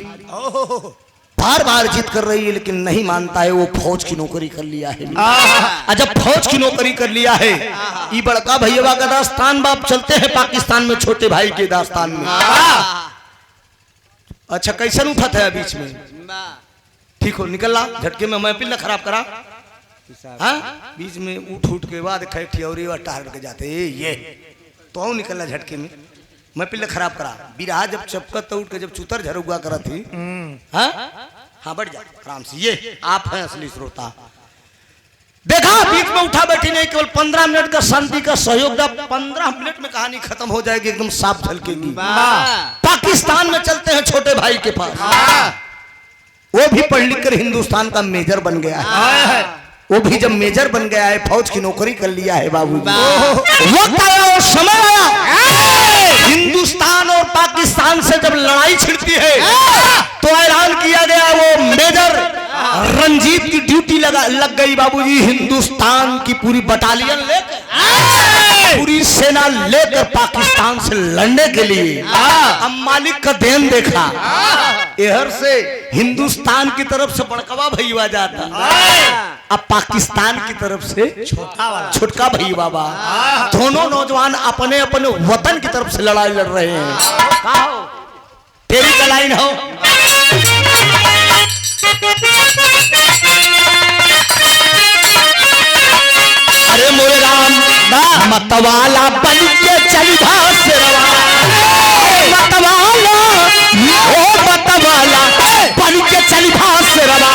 बार बार जिद कर रही है लेकिन नहीं मानता है, वो फौज की नौकरी कर लिया है। जब फौज की नौकरी कर लिया है, ये बड़का भैया का दास्तान बाप चलते हैं पाकिस्तान में छोटे भाई के दास्तान में। अच्छा कैसे उठा था बीच में? ठीक हो निकल रहा झटके में, मैं पिल्ला खराब करा। हाँ बीच में उठ के बाद ठियोरी टार के जाते ये तो निकल रहा झटके में, मैं पिल्ला खराब करा। बिरहा जब चपकत तो उठ के जब चुतर झरुआ करा थी। हाँ बढ़ जा आराम से, ये आप हैं असली श्रोता। देखा बीच में उठा बैठी नहीं, केवल 15 मिनट का शांति का सहयोग दा, 15 मिनट में कहानी खत्म हो जाएगी, एकदम साफ झलकेगी। पाकिस्तान में चलते हैं छोटे भाई के पास, वो भी पढ़ लिख कर हिंदुस्तान का मेजर बन गया है। वो भी जब मेजर बन गया है, फौज की नौकरी कर लिया है बाबूजी। वक्त आया और समय आया, हिंदुस्तान और पाकिस्तान से जब लड़ाई छिड़ती है तो ऐलान किया गया वो मेजर रंजीत की ड्यूटी लग गई बाबूजी, हिंदुस्तान की पूरी बटालियन लेकर, पूरी सेना लेकर पाकिस्तान से लड़ने के लिए। अब मालिक का देन देखा, इधर से हिंदुस्तान की तरफ से बड़कवा भैया जाता, अब पाकिस्तान की तरफ से छोटका भैया बाबा। दोनों नौजवान अपने अपने वतन की तरफ से लड़ाई लड़ रहे हैं। तेरी का लाइन हो, अरे मोरे राम मतवाला बन के चल भासरवा, मतवाला ओ मतवाला बन के चल भासरवा,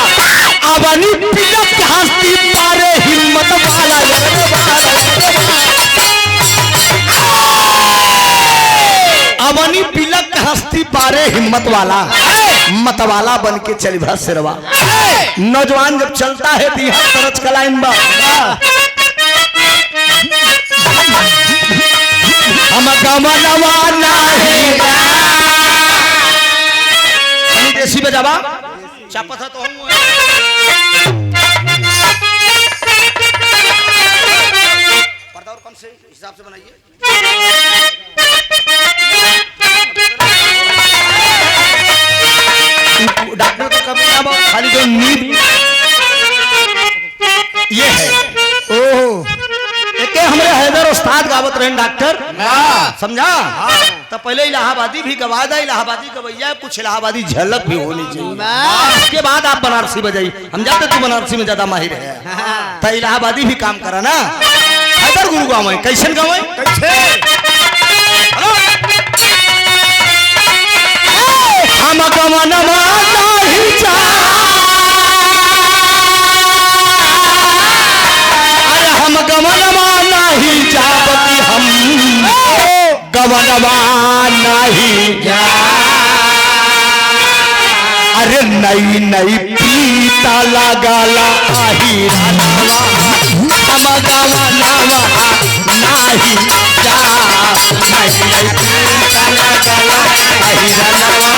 अवनी पिलक हस्ती पारे हिम्मत वाला, अवनी पिलक हस्ती पारे हिम्मत वाला, मतवाला बन के चल भासरवा। नौजवान जब चलता है तो यहाँ तरच का लाइन बा, हम गमनवा नहीं देसी बजावा चापा था तो हम पर्दा और कम से हिसाब से बनाइए। डॉक्टर को कभी ना बोल, खाली जो नींद ये है। ओह एक हमारे है उस्ताद गावत रहे डॉक्टर समझा। तो पहले इलाहाबादी भी गवा दा, इलाहाबादी गवैया कुछ इलाहाबादी झलक भी होनी चाहिए, उसके बाद आप बनारसी बजाई। हम जाते तू बनारसी में ज्यादा माहिर है, तो इलाहाबादी भी काम करा ना। हैदर गुरु गावे कैसन गावे, हम गवनमा नहीं जा, अरे हम गवनमा नहीं जाबती, हम गवनमा नहीं जा, अरे नई नई पीता लगाला आही रानावा, हम गवनमा नहीं जा, नई नई पीता लगाला आही रानावा,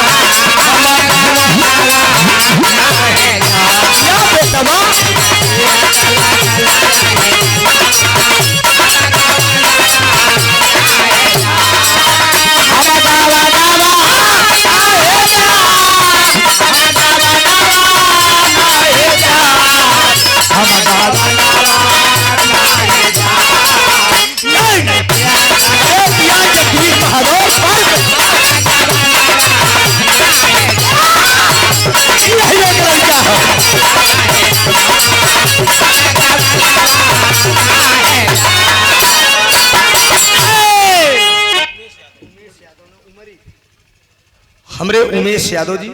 हमरे उमेश यादव जी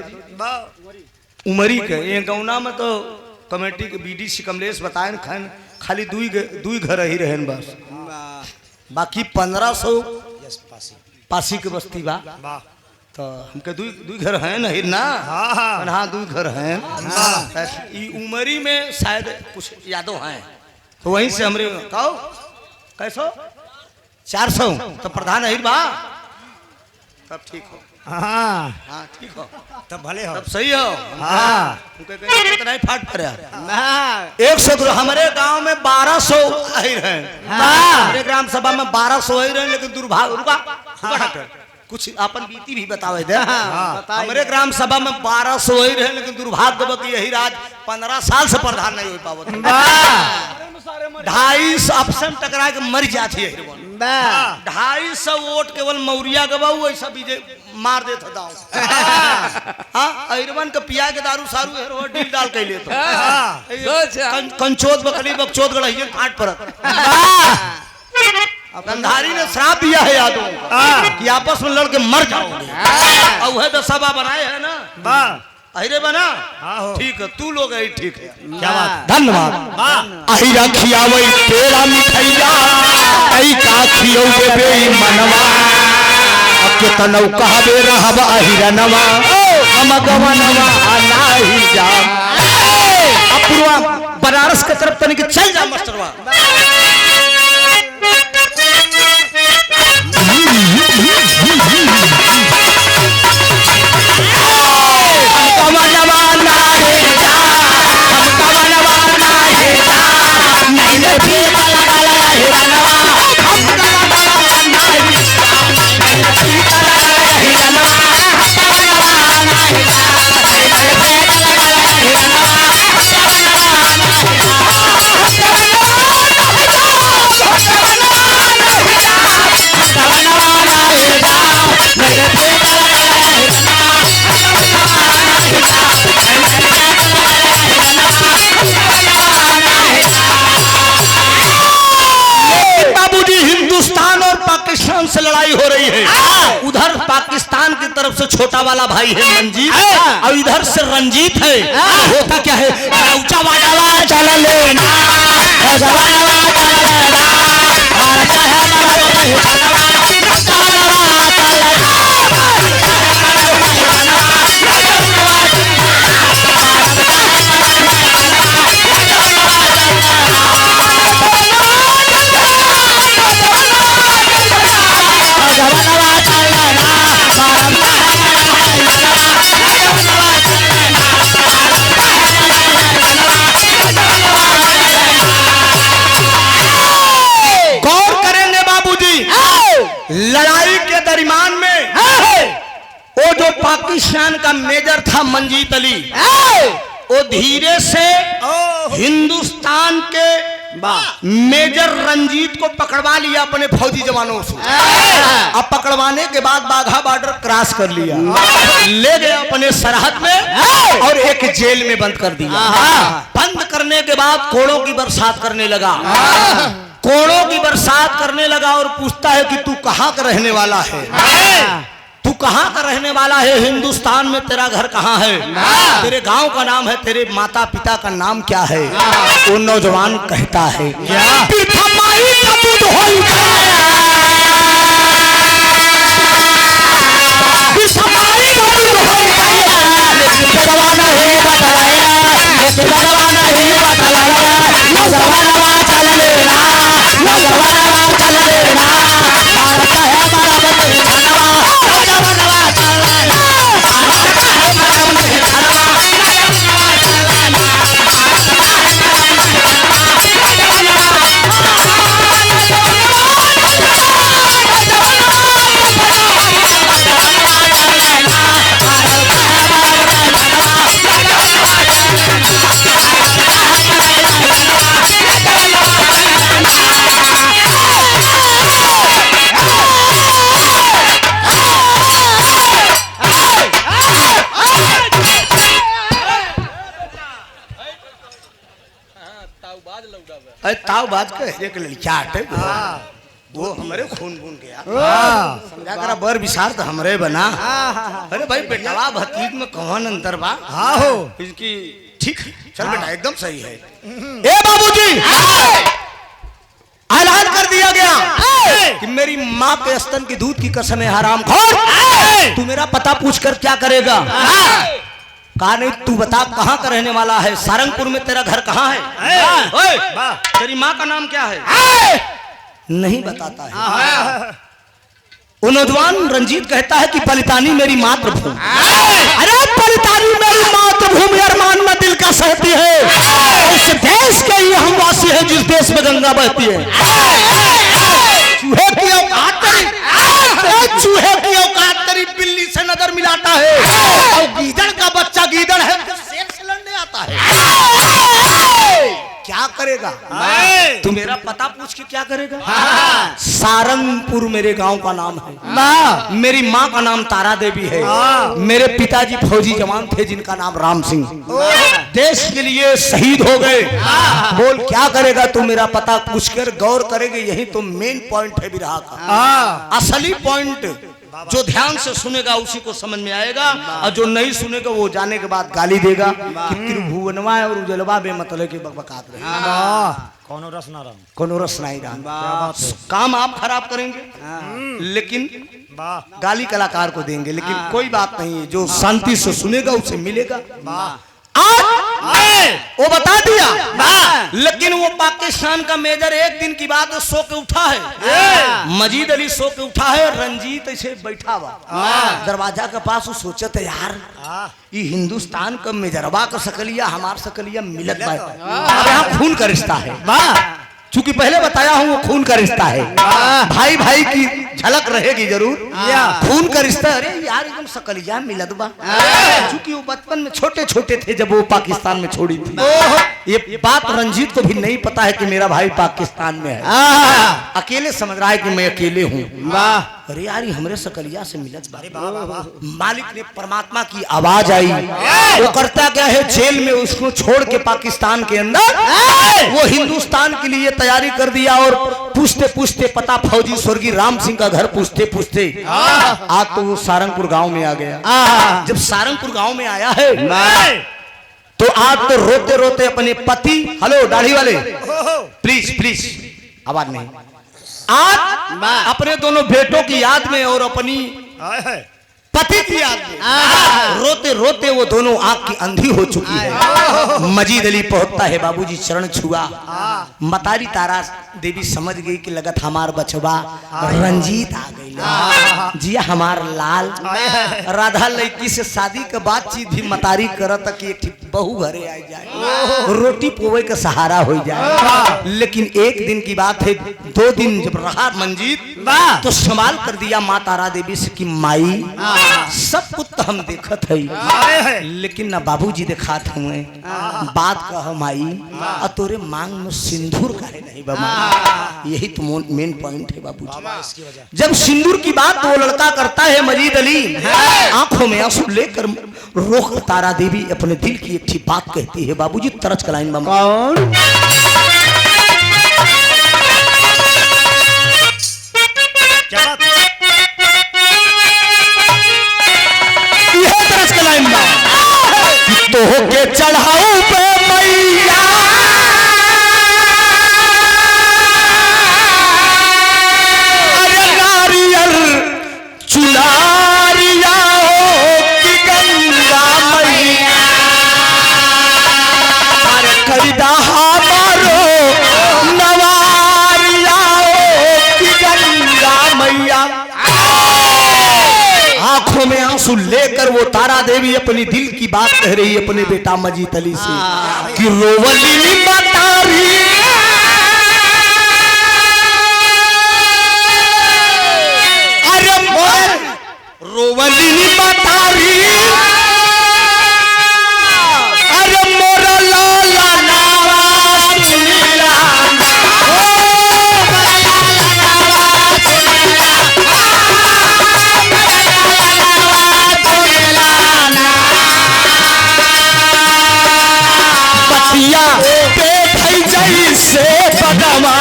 उमरी के ये गौना में तो कमेटी के बीडीसी कमलेश बताए खाली दुई घर ही रहन बस, बाकी 1500 पासी के बस्ती बा, तो हमके दुई घर हैं नहीं ना। हाँ दुई घर हैं। ई उमरी में शायद कुछ यादव हैं, तो वहीं से हमरे कहो कैसो 400 तो प्रधान है बा, तब ठीक हो। हाँ ठीक हो, तब भले हो, तब सही हो। कितना फाट पड़ा 100 हमारे गांव में 1200 आई रहे, हमारे ग्राम सभा में 1200 आई रहे, लेकिन दुर्भाग्य कुछ अपन बीती भी बतावे दे। हमारे ग्राम सभा में 1200 आई रहे, लेकिन दुर्भाग्य यही राज 15 साल से प्रधान नहीं हो पावत, 250 ऑप्शन टकरा के मर जाती है। 250 वोट केवल मौरिया गवाऊ ऐसा विजय मार देता दाव। अहिरवन के पिया के दारू सारू हेरो डील डाल के ले तो कंचोद बकली बकचोद गढ़ फाट पर गंधारी ने श्राप दिया है यादों कि आपस में लड़के मर जाओगे, और वह तो सभा बनाए है ना अहिरे बना। ठीक है तू लोग है, ठीक है, क्या बात, धन्यवाद। अहिरा खियावई तेरा मिठैया, आई का खियौगे बेईमानवा, अब के तनौ कहबे रहब अहिरा नवा, हम गवनवा नाही जा। अपुरवा बनारस के तरफ तनिक चल जा मास्टरवा। पाकिस्तान से लड़ाई हो रही है, उधर पाकिस्तान की तरफ से छोटा वाला भाई है मंजीत, और इधर से रंजीत है। होता क्या है, ऊंचा वाला चला लेना, लड़ाई के दरमियान में वो जो पाकिस्तान का मेजर था मंजीत अली, वो धीरे से हिंदुस्तान के मेजर रंजीत को पकड़वा लिया अपने फौजी जवानों से। अब पकड़वाने के बाद बाघा बॉर्डर क्रॉस कर लिया, ले गए अपने सरहद में और एक जेल में बंद कर दिया। बंद करने के बाद कोड़ों की बरसात करने लगा, कोड़ों की बरसात करने लगा और पूछता है कि तू कहाँ का रहने वाला है, तू कहाँ का रहने वाला है, हिंदुस्तान में तेरा घर कहाँ है, तेरे गांव का नाम है, तेरे माता पिता का नाम क्या है। वो नौजवान कहता है पीठमाई का दूध होई खाया, पीठमाई का दूध होई खाया, लेकिन जवाना ही बतलाया, लेकिन जवाना ही बतलाया, नौजवाना चल लेना, नौजवाना चल लेना, भारत है हमारा वतन खानवा, नौजवाना चल लेना, भारत है हमारा वतन खानवा, नौजवाना चल लेना, अरे ताव बात के एक लड़का हटे वो हमारे खून बून गया, समझा करा बर विसार तो हमरे बना। अरे भाई बेटवा भतीज में कौन अंतर बा? हाँ हो इसकी ठीक चल बेटा एकदम सही है। ए बाबूजी ऐलान कर दिया गया कि मेरी माँ के स्तन की दूध की कसम है हराम खोर, तू मेरा पता पूछ कर क्या करेगा? कहा नहीं तू बता कहाँ का रहने वाला है, सारंगपुर में तेरा घर कहाँ है, ओए, तेरी माँ का नाम क्या है? नहीं बताता है। वो नौजवान रंजीत कहता है कि पलितानी मेरी मातृभूमि। अरे पलितानी मेरी मातृभूमि अरमान में दिल का सहती है, उस देश के ही हम वासी हैं जिस देश में गंगा बहती है। चूहे की औकात तेरी, चूहे की औकात तेरी बिल्ली से नजर मिलाता है, और गीदड़ का बच्चा गीदड़ है शेर से लड़ने आता है। क्या करेगा? तू मेरा पता पूछ के क्या करेगा? सारंगपुर मेरे गांव का नाम है, मेरी माँ का नाम तारा देवी है, मेरे पिताजी फौजी जवान थे जिनका नाम राम सिंह, देश के लिए शहीद हो गए। बोल क्या करेगा? तू मेरा पता पूछ कर गौर करेंगे, यही तो मेन पॉइंट है बिरहा का, असली पॉइंट। जो ध्यान से सुनेगा उसी को समझ में आएगा, और जो नहीं सुनेगा वो जाने के बाद गाली देगा कि त्रिभुवनवा और उजलवा बेमतलब के बकबकात रहे, कोनो रस नहीं रहा। काम आप खराब करेंगे लेकिन गाली कलाकार को देंगे, लेकिन कोई बात नहीं, जो शांति से सुनेगा उसे मिलेगा। वो बता दिया, लेकिन वो पाकिस्तान का मेजर एक दिन की बात सो के उठा है, मजीद अली सो के उठा है, रंजीत ऐसे बैठा हुआ दरवाजा के पास, वो सोचते यार ये हिंदुस्तान का मेजरवा का सकलिया हमार सकलिया मिलत बा, अब यहाँ खून का रिश्ता है। चूंकि पहले बताया हूँ वो खून का रिश्ता है, भाई भाई की झलक रहेगी जरूर, खून का रिश्ता। अरे यार एकदम सकलिया मिलत बा, चूंकि वो बचपन में छोटे छोटे थे जब वो पाकिस्तान में छोड़ी थी, ये बात रंजीत को भी नहीं पता है कि मेरा भाई पाकिस्तान में है, अकेले समझ रहा है कि मैं अकेले हूँ। अरे यार हमरे सकलिया से मिलत बा। मालिक ने परमात्मा की आवाज आई, वो करता क्या है, जेल में उसको छोड़ के पाकिस्तान के अंदर वो हिंदुस्तान के लिए तैयारी कर दिया, और पूछते पूछते पता फौजी स्वर्गीय राम सिंह का घर पूछते पूछते आज तो वो सारंगपुर गांव में आ गया। जब सारंगपुर गांव में आया है तो आज तो रोते रोते अपने पति, हेलो दाढ़ी वाले प्लीज प्लीज आवाज नहीं, आज अपने दोनों बेटों की याद में और अपनी पति की याद में रोते रोते वो दोनों आंख की अंधी हो चुकी है। मजीद अली पहुंचता है, बाबूजी चरण छुआ, मतारी तारा देवी समझ गई कि लगत हमार बचवा रंजीत आ गई, जिया हमार लाल। राधा लड़की से शादी के बातचीत भी मतारी करत कि एक बहू घरे आ जाए, रोटी पोवे का सहारा हो जाए। लेकिन एक दिन की बात है, 2 दिन जब रहा मंजीत वाह तो सवाल कर दिया माँ तारा देवी से कि माई सब कुछ तो हम देखत है लेकिन ना बाबूजी दिखात हुए बात कह माई और तोरे मांग में सिंदूर काहे नहीं बाबा। यही तो मेन पॉइंट है बाबूजी। जब सिंदूर की बात वो लड़का करता है मजीद अली आंखों में आंसू लेकर रोक तारा देवी अपने दिल की एक ही बात कहती है बाबूजी तरच कलाइन बाबा। कौन? यह तरस का लाइन बा कि तो के चढ़ाऊ पे मैया अरे नारियल चुनारिया हो कि गंगा मैया अरे कविता हमारो नवारिया हो कि गंगा मैया। आंखों में आंसू लेकर वो तारा देवी अपनी दिल की बात कह रही है अपने बेटा मजीद अली से कि रोवली बतारी अरे रोवली बतारी अरे मोरा लाला नावा सुनीला बतिया पे थई जैसे बनवा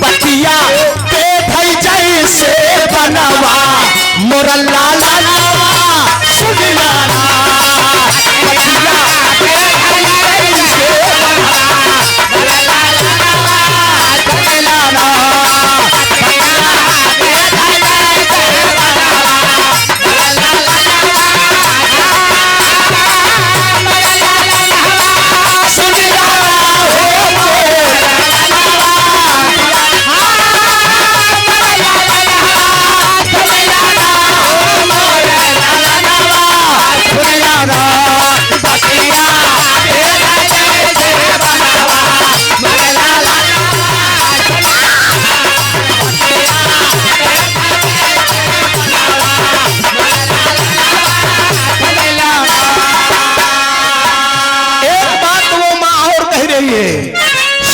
बतिया पे थई जैसे बनवा मोरा लाला लावा सुनिला बतिया पे थई जैसे बनवा मोरा लाला लावा सुनिला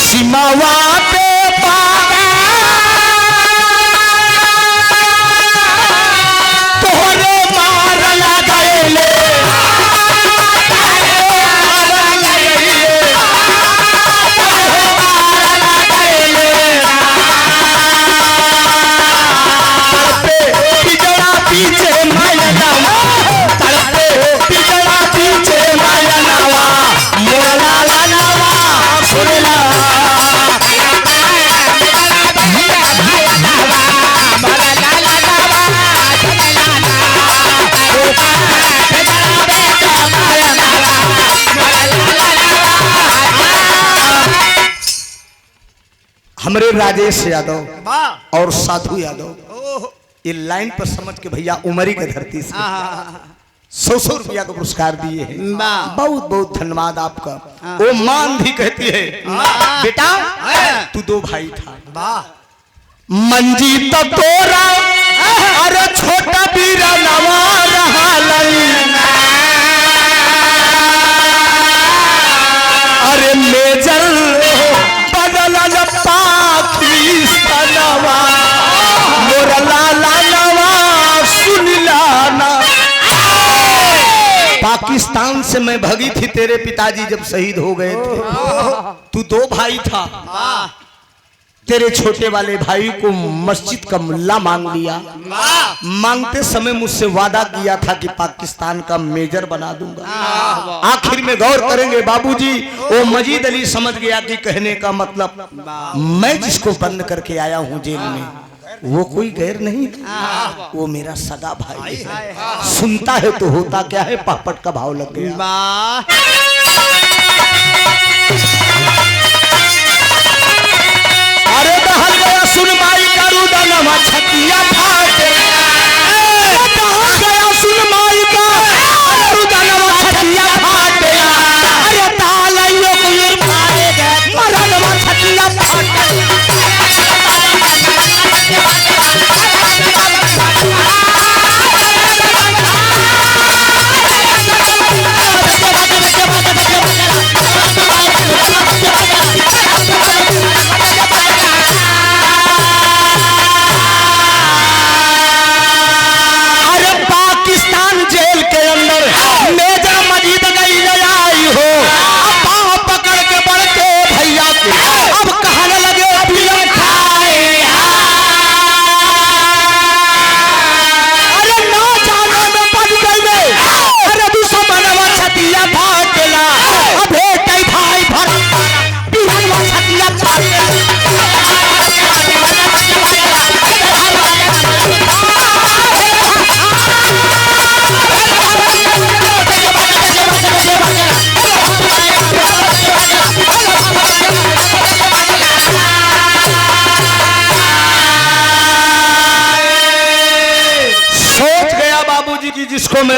सीमावा पे तोहरे मारला गएले पिजड़ा पीछे माया नावा तड़पे पिजड़ा पीछे माया नावा मोरा लाला नावा सुनला हमरे राजेश यादव और साधु यादव ये लाइन पर समझ के भैया उमरी के धरती से 100 रुपया का पुरस्कार दिए हैं। बहुत बहुत धन्यवाद आपका। वो मान भी कहती है बेटा तू 2 भाई था मंजी तो तोरा अरे छोटा बीरा नवा रहा अरे मेजर बदल पाकिस्तानवा मोरा लाला नवा सुनिला ना। पाकिस्तान से मैं भगी थी तेरे पिताजी जब शहीद हो गए थे। तू 2 भाई था तेरे छोटे वाले भाई को मस्जिद का मुल्ला मांग लिया। मांगते समय मुझसे वादा किया था कि पाकिस्तान का मेजर बना दूंगा। आखिर में गौर करेंगे बाबूजी वो मजीद अली समझ गया कि कहने का मतलब मैं जिसको बंद करके आया हूँ जेल में वो कोई गैर नहीं था, वो मेरा सगा भाई है। सुनता है तो होता क्या है पापट का भाव लग गया। अरे दहल गया सुन माई का रुदनवा छतिया फाट गया सुन माई का रुदनवा छतिया फाट अरे तालियों को मारे गए मरनवा छतिया फाट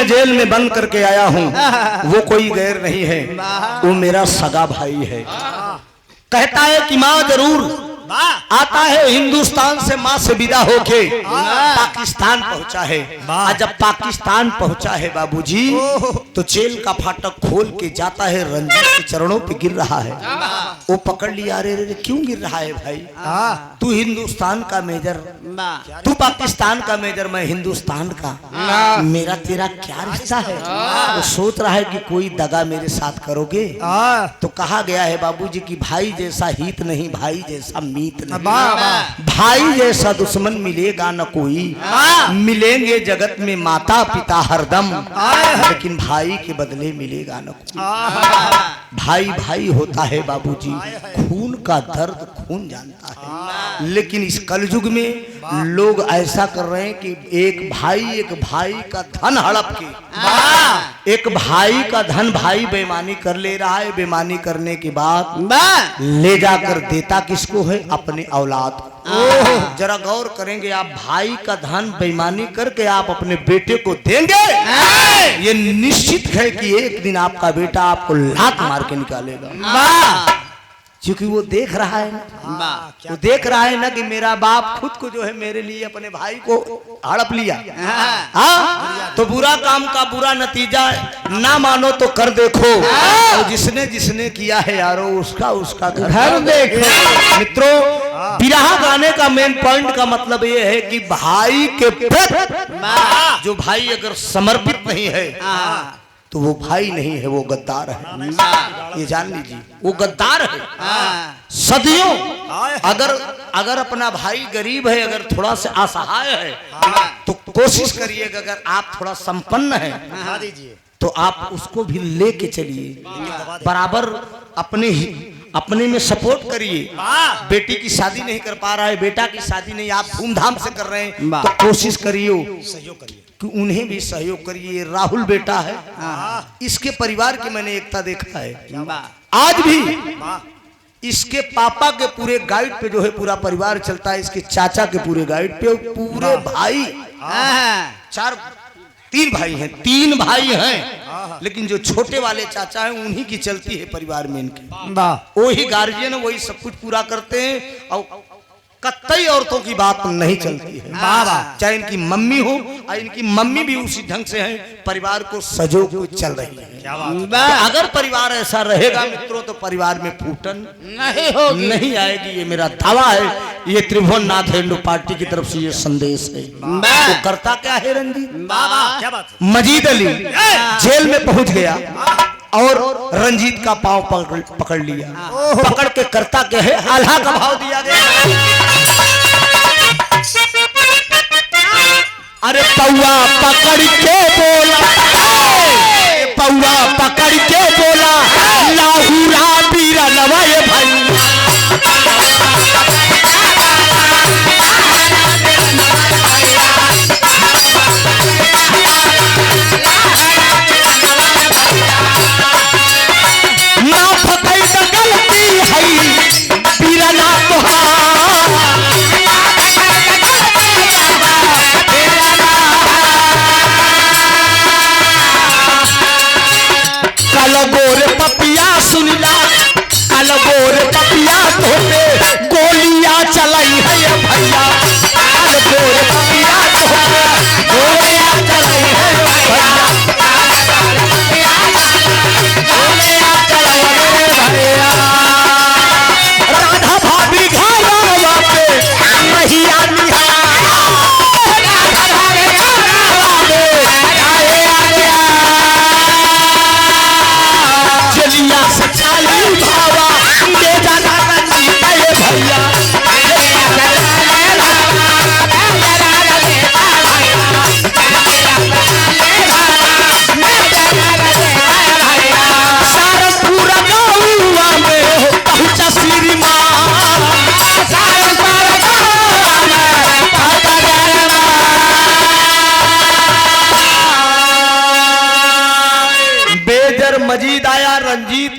मैं जेल में बंद करके आया हूँ वो कोई गैर नहीं है, वो मेरा सगा भाई है। कहता है कि माँ जरूर आता है हिंदुस्तान से, माँ से विदा होके पाकिस्तान पहुंचा है। और जब पाकिस्तान पहुंचा है बाबूजी तो जेल का फाटक खोल के जाता है, रंजीत के चरणों पे गिर रहा है। वो पकड़ लिया, अरे रे क्यों गिर रहा है भाई, तू हिंदुस्तान का मेजर, तू पाकिस्तान का मेजर, मैं हिंदुस्तान का, मेरा तेरा क्या रिश्ता है। वो सोच रहा है कि कोई दगा मेरे साथ करोगे। तो कहा गया है बाबूजी की भाई जैसा हित नहीं, भाई जैसा मीत नहीं, भाई जैसा दुश्मन मिलेगा न कोई, मिलेंगे जगत में माता पिता हरदम, लेकिन भाई के बदले मिलेगा न कोई। भाई भाई होता है बाबूजी, खून का दर्द खून जानता है। लेकिन इस कलयुग में लोग ऐसा कर रहे हैं कि एक भाई का धन हड़प के, एक भाई का धन भाई बेईमानी कर ले रहा है। बेईमानी करने के बाद ले जाकर देता किसको है, अपने औलाद को। जरा गौर करेंगे आप, भाई का धन बेईमानी करके आप अपने बेटे को देंगे, ये निश्चित है कि एक दिन आपका बेटा आपको लात मार के निकालेगा। क्योंकि वो देख रहा है ना, वो देख रहा है ना कि मेरा बाप खुद को जो है मेरे लिए अपने भाई को हड़प लिया। हाँ, तो बुरा काम का बुरा नतीजा ना मानो तो कर देखो, और जिसने जिसने किया है यारो उसका घर देखो। मित्रों, बिरहा गाने का मेन पॉइंट का मतलब ये है कि भाई के प्रति जो भाई अगर समर्पित नहीं है तो वो भाई नहीं है, वो गद्दार है। ये जान लीजिए, वो गद्दार है। सदियों अगर अपना भाई गरीब है, अगर थोड़ा सा असहाय है, तो कोशिश करिएगा, अगर आप थोड़ा संपन्न है तो आप उसको भी लेके चलिए, बराबर अपने में सपोर्ट करिए। बेटी की शादी नहीं कर पा रहा है, बेटा की शादी नहीं, आप धूमधाम से कर रहे हैं, तो कोशिश करिए सहयोग करिए कि उन्हें भी सहयोग करिए। राहुल बेटा है, इसके परिवार की मैंने एकता देखा है। आज भी इसके पापा के पूरे गाइड पे जो है पूरा परिवार चलता है, इसके चाचा के पूरे गाइड पे पूरे भाई, तीन भाई हैं, लेकिन जो छोटे वाले चाचा हैं उन्हीं की चलती है परिवार में इनके। वही गार्जियन वही सब कुछ पूरा करते हैं, और कतई औरतों की बात नहीं चलती है। चाहे इनकी मम्मी हो, और इनकी मम्मी भी उसी ढंग से है, परिवार को सजो को चल रही है। अगर परिवार ऐसा रहेगा मित्रों तो परिवार में फूटन नहीं आएगी, ये मेरा दावा है। ये त्रिभुवन नाथ हिंदू पार्टी की तरफ से ये संदेश है। तो करता क्या है रंजीत, क्या बात, मजीद अली जेल में पहुंच गया और रंजीत का पांव पकड़ लिया। पकड़ के करता क्या है, आल्हा का भाव दिया गया। अरे पौआ पकड़ के बोला, पौआ पकड़ के बोला, लाहुरा बीरा नवाए भाई। ना फकई तो गलती है बीरा ना गोरे पपिया सुन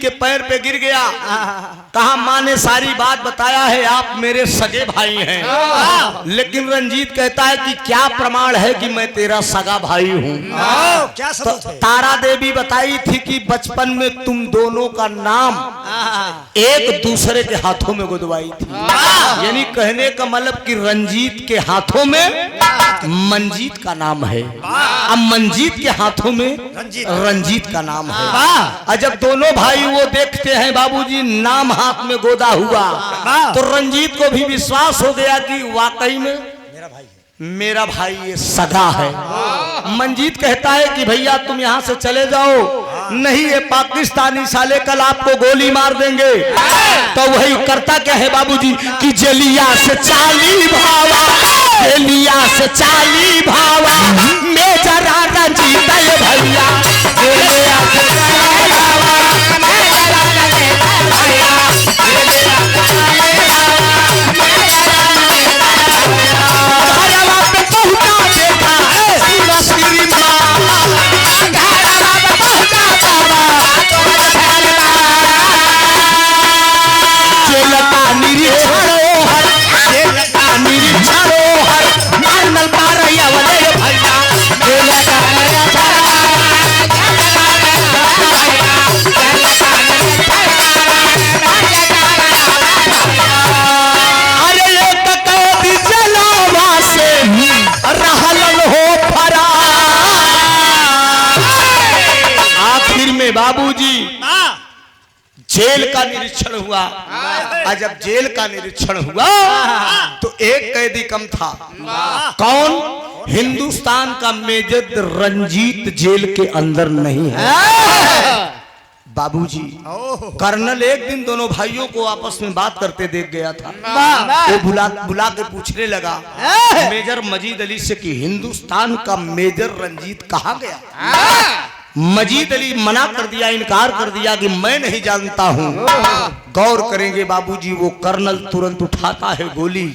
के पैर पे गिर गया। कहा माँ ने सारी बात बताया है, आप मेरे सगे भाई हैं। लेकिन रंजीत कहता है कि क्या प्रमाण है कि मैं तेरा सगा भाई हूँ। क्या तो सबूत है? तारा देवी बताई थी कि बचपन में तुम दोनों का नाम एक दूसरे के हाथों में गुदवाई थी। यानी कहने का मतलब कि रंजीत के हाथों में मंजीत का नाम है, अब मंजीत के हाथों में रंजीत का नाम है। और जब दोनों भाई वो देखते हैं बाबूजी नाम हाथ में गोदा हुआ, तो रंजीत को भी विश्वास हो गया कि वाकई में मेरा भाई ये सगा है। मंजीत कहता है कि भैया तुम यहाँ से चले जाओ, नहीं ये पाकिस्तानी साले कल आपको गोली मार देंगे। तो वही करता क्या है बाबूजी कि जलिया से चाली भावा, जलिया से चाली भावा, मैं जरा रंजीत है भैया, जलिया से चाली भावा, मैं जरा रंजीत है भैया, जलिया से चाली भावा, मैं जरा रंजीत है भैया। बाबूजी जेल का निरीक्षण हुआ, और जब जेल का निरीक्षण हुआ तो एक कैदी कम था। कौन? हिंदुस्तान का मेजर रंजीत जेल के अंदर नहीं है बाबूजी। कर्नल एक दिन दोनों भाइयों को आपस में बात करते देख गया था। वो बुला के पूछने लगा मेजर मजीद अली से कि हिंदुस्तान का मेजर रंजीत कहाँ गया। मजीद अली मना कर दिया, इनकार कर दिया कि मैं नहीं जानता हूँ। गौर करेंगे बाबूजी, वो कर्नल तुरंत उठाता है गोली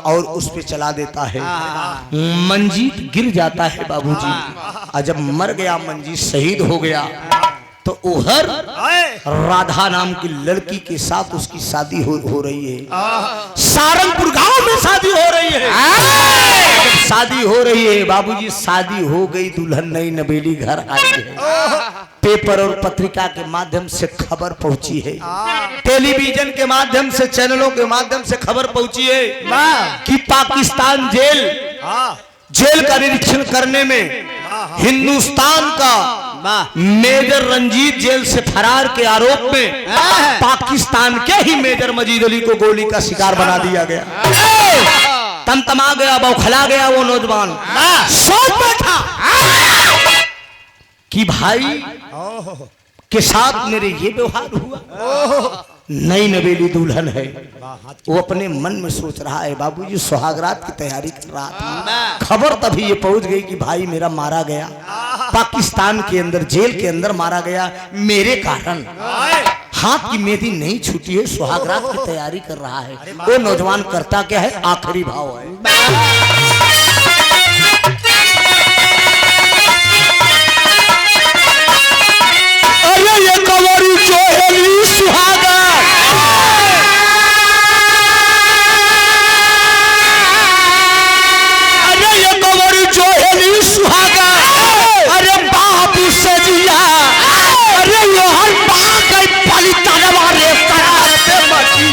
और उस पे चला देता है। मंजीत गिर जाता है बाबूजी, और जब मर गया मंजीत शहीद हो गया, तो उधर राधा नाम की लड़की के साथ उसकी शादी हो रही है। सारंगपुर गांव में शादी हो रही है। जब शादी हो रही है बाबूजी, शादी हो गई, दुल्हन नई नवेली घर आई है। पेपर और पत्रिका के माध्यम से खबर पहुंची है, टेलीविजन के माध्यम से, चैनलों के माध्यम से खबर पहुंची है कि पाकिस्तान जेल का निरीक्षण करने में हिंदुस्तान का मेजर रंजीत जेल से फरार के आरोप में पाकिस्तान के ही मेजर मजीद अली को गोली का शिकार बना दिया गया। तमतमा गया, बौखला गया वो नौजवान। सोच बैठा कि भाई के साथ मेरे ये व्यवहार हुआ, नई नवेली दुल्हन है। वो अपने मन में सोच रहा है बाबूजी, सुहागरात की तैयारी कर रहा था। खबर तभी ये पहुंच गई कि भाई मेरा मारा गया, पाकिस्तान के अंदर जेल के अंदर मारा गया मेरे कारण। हाथ की मेहंदी नहीं छूटी है, सुहागरात की तैयारी कर रहा है। वो नौजवान करता क्या है, आखिरी भाव है। ये कवरी चोहली सुहागा, अरे ये कवरी चोहली सुहागा, अरे बाबू से जिया, अरे ये हर बात है पलिता वाले सरार पे मची।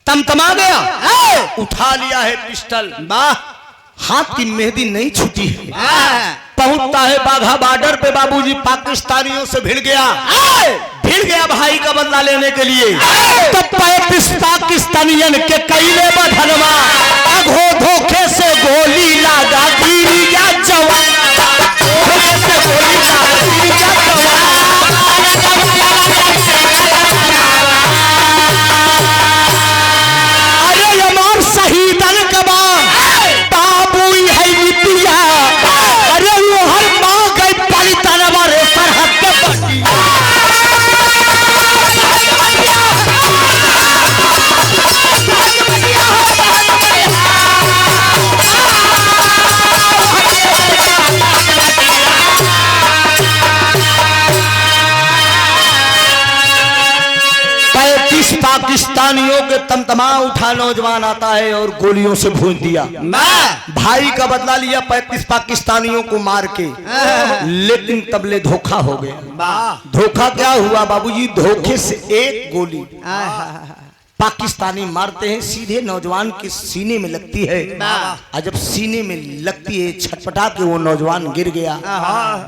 तमतमा गया, उठा लिया है पिस्टल। हाथ की मेहंदी नहीं छूटी है। पहुंचता है बाघा बॉर्डर पे बाबूजी, पाकिस्तानियों से भिड़ गया भाई का बदला लेने के लिए। तो 35 पाकिस्तानियन के कैले बधनवा, अघो धोखे से गोली लागा गिरिया जवान, धोखे से गोली लागा गिरिया जवान। अरे हमार पाकिस्तानियों के तमतमा उठा नौजवान आता है और गोलियों से भून दिया। भाई का बदला लिया 35 पाकिस्तानियों को मार के, लेकिन तबले धोखा हो गया। धोखा क्या हुआ बाबूजी? धोखे से एक गोली पाकिस्तानी मारते हैं, सीधे नौजवान के सीने में लगती है, और जब सीने में लगती है छटपटा के वो नौजवान गिर गया।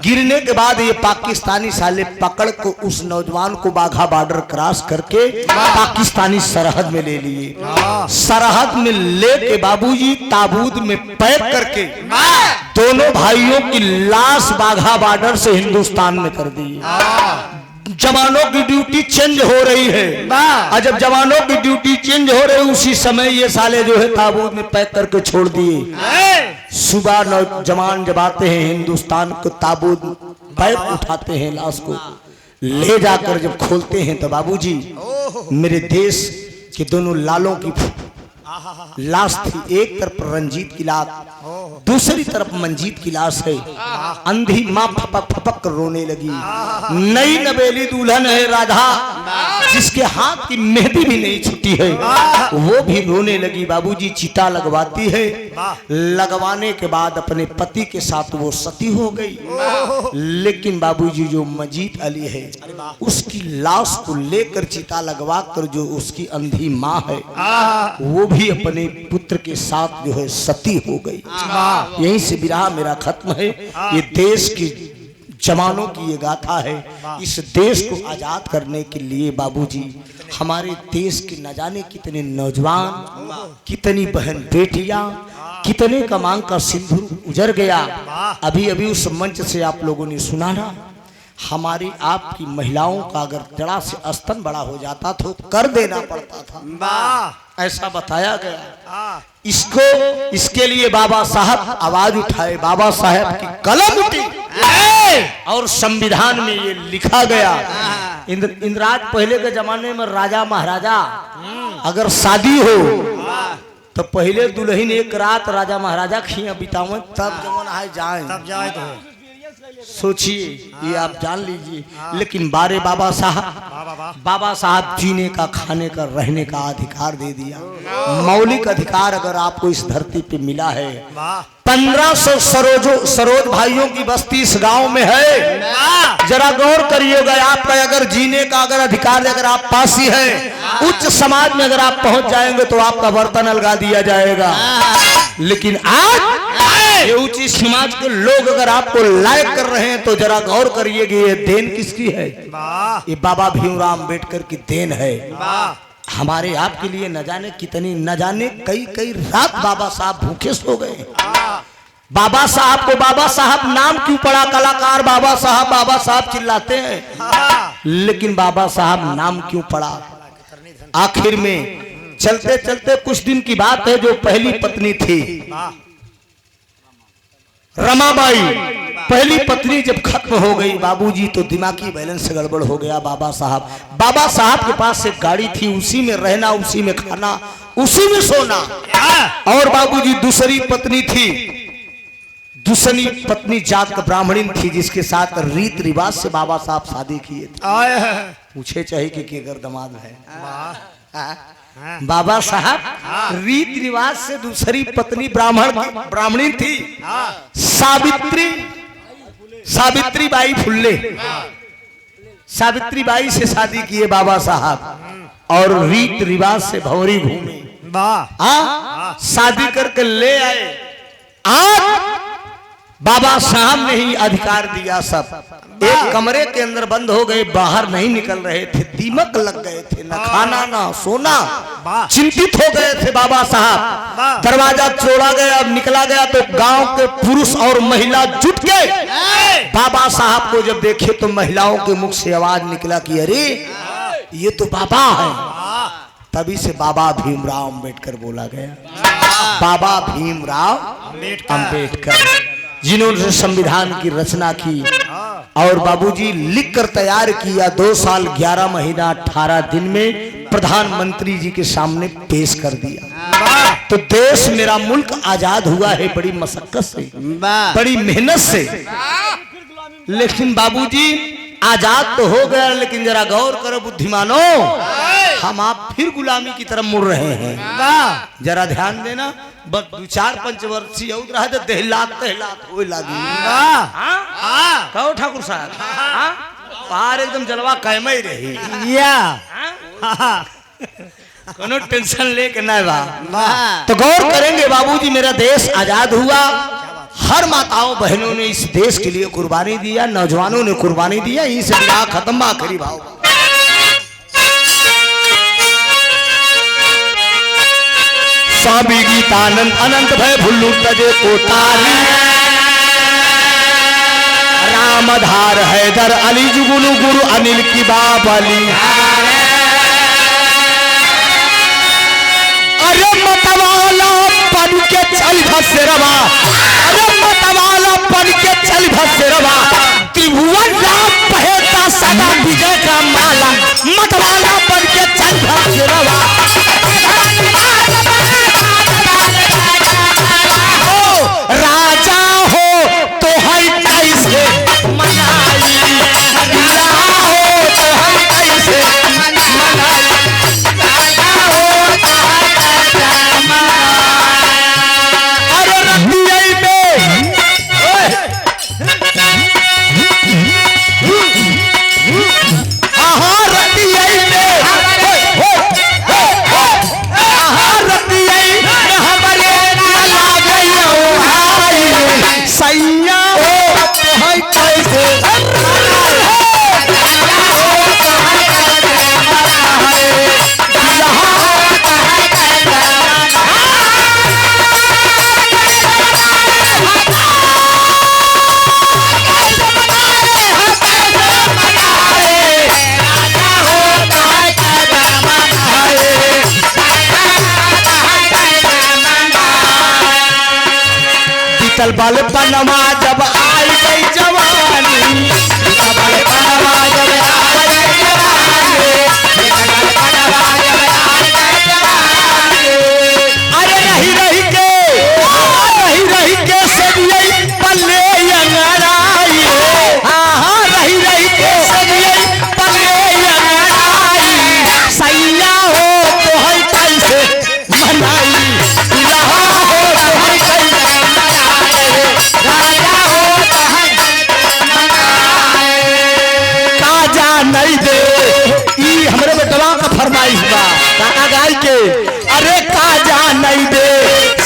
गिरने के बाद ये पाकिस्तानी साले पकड़ को उस नौजवान को बाघा बॉर्डर क्रॉस करके पाकिस्तानी सरहद में ले लिए। सरहद में लेके बाबूजी ताबूत में पैक करके दोनों भाइयों की लाश बाघा बॉर्डर से हिंदुस्तान में कर दी। जवानों की ड्यूटी चेंज हो रही है, और जब जवानों की ड्यूटी चेंज हो रही है उसी समय ये साले जो है ताबूत में पैक करके छोड़ दिए। सुबह नौजवान जब आते हैं हिंदुस्तान को, ताबूत पैक उठाते हैं, लाश को ले जाकर जब खोलते हैं तो बाबूजी मेरे देश के दोनों लालों की लाश थी। एक तरफ रंजीत की लाश, दूसरी तरफ मंजीत की लाश है। अंधी माँ फपक फपक रोने लगी। नई नवेली दुल्हन है राधा, जिसके हाथ की मेहंदी भी नहीं छूटी है, वो भी रोने लगी। बाबूजी चिता लगवाती है, लगवाने के बाद अपने पति के साथ वो सती हो गई। लेकिन बाबूजी जो मजीद अली है उसकी लाश को लेकर चिता लगवा कर जो उसकी अंधी माँ है वो भी अपने पुत्र के साथ जो है सती हो गई। यहीं से विरह मेरा खत्म है। ये देश की जवानों की ये गाथा है। इस देश को आजाद करने के लिए बाबूजी हमारे देश के न जाने कितने नौजवान, कितनी बहन बेटियां, कितने का मांग का सिंदूर उजड़ गया। अभी अभी उस मंच से आप लोगों ने सुना ना, हमारी आपकी महिलाओं का अगर जरा से स्तन बड़ा हो जाता तो कर देना पड़ता था, ऐसा बताया गया। इसके लिए बाबा साहब आवाज उठाए, बाबा साहब की कलम उठी और संविधान में ये लिखा गया। इंद्राज पहले के जमाने में राजा महाराजा अगर शादी हो तो पहले दुल्हन एक रात राजा महाराजा खिया बितावे, तब जवन आए जाए, तब जाए। तो सोचिए, ये आप जान लीजिए। लेकिन बारे बाबा साहब जीने का, खाने का, रहने का अधिकार दे दिया। मौलिक अधिकार अगर आपको इस धरती पे मिला है। 1500 सरोज भाइयों की बस्ती इस गांव में है। जरा गौर करिएगा, आपका अगर जीने का अगर अधिकार अगर आप पासी है, उच्च समाज में अगर आप पहुंच जाएंगे तो आपका बर्तन अलगा दिया जाएगा। लेकिन आज ये उच्च समाज के लोग अगर आपको लायक कर रहे हैं तो जरा गौर करिए कि ये देन किसकी है? ये बाबा भीमराव अम्बेडकर की देन है। हमारे आपके लिए न जाने कितनी, न जाने कई रात बाबा साहब भूखे सो गए। बाबा साहब को बाबा साहब नाम क्यों पड़ा? कलाकार बाबा साहब चिल्लाते हैं, लेकिन बाबा साहब नाम क्यों पड़ा? आखिर में चलते चलते कुछ दिन की बात है, जो पहली पत्नी थी रमाबाई, पहली पत्नी जब खत्म हो गई बाबूजी तो दिमागी बैलेंस गड़बड़ हो गया। बाबा साहब के पास एक गाड़ी थी, उसी में रहना, उसी में खाना, उसी में सोना। और बाबूजी दूसरी पत्नी थी, दूसरी पत्नी जात ब्राह्मणी थी, जिसके साथ रीत रिवाज से बाबा साहब शादी किए थे। पूछे चाहे कि गर्दमाद है। बाबा साहब रीत रिवाज से दूसरी पत्नी ब्राह्मणी थी, सावित्री बाई फुल्ले, सावित्री बाई से शादी किए बाबा साहब, और रीत रिवाज से भंवरी घूमे। शादी करके ले आए। आज बाबा साहब ने ही अधिकार दिया। सब एक कमरे के अंदर बंद हो गए, बाहर नहीं निकल रहे थे, दीमक लग गए थे, न खाना न सोना, चिंतित हो गए थे बाबा साहब। दरवाजा छोड़ा गया, अब निकला गया तो गांव के पुरुष और महिला जुट गए। बाबा साहब को जब देखे तो महिलाओं के मुख से आवाज निकला कि अरे ये तो बाबा है। तभी से बाबा भीमराव अम्बेडकर बोला गया। बाबा भीमराव अम्बेडकर, जिन्होंने संविधान की रचना की और बाबूजी लिखकर तैयार किया, 2 साल 11 महीना 18 दिन में प्रधानमंत्री जी के सामने पेश कर दिया। तो देश मेरा मुल्क आजाद हुआ है बड़ी मशक्कत से, बड़ी मेहनत से। लेकिन बाबूजी आजाद तो हो गया, लेकिन जरा गौर करो बुद्धिमानों, हम आप फिर गुलामी की तरफ मुड़ रहे हैं। वाह जरा ध्यान देना, बस 2-4 पंचवर्षीय और रहा तो दहलात हो लागी। वाह कहो ठाकुर साहब, पार एकदम जलवा कायम ही रही, या कोनो टेंशन लेके ना बा। वाह तो गौर करेंगे बाबूजी, मेरा देश आजाद हुआ, हर माताओं बहनों ने इस देश के लिए कुर्बानी दिया, नौजवानों ने कुर्बानी दिया, इसे विवाह खत्म आखिरी भाव। स्वामी गीतानंद अनंत भय भुल्लू तजे कोतारी, रामधार हैदर अली जुगुलू गुरु अनिल की बाबली। अरे मतवाला पन के चल भसेरवा, अरे मतवाला पन के चल भसेरवा, त्रिभुवन राम पहेता सदा विजय का माला, मतवाला पन के चल भसेरवा। राजा हो तो है कैसे मनाई, राजा हो तो है कैसे मनाई, राजा हो तो है कैसे मनाई। अरे रतिया में आहा रतिया में आहा रतिया में हमारे सैया हो तो है कैसे बीतल बाल पनमा जब आई गई जवानी, बीतल बाल पनमा जब आई गई जवानी, बीतल बाल पनमा जब आई गई जवानी। अरे रही रही के सदियई पल्ले अंगड़ाई, हाँ रही के सदियई पल्ले अंगड़ाई, सैया हो तो है कैसे मनाई, दुल्हा हो तो है कैसे राजा हो तो है काजा नहीं दे, ई हमरे बेटवा का फरमाइश बा काका गाय के। अरे काजा नहीं दे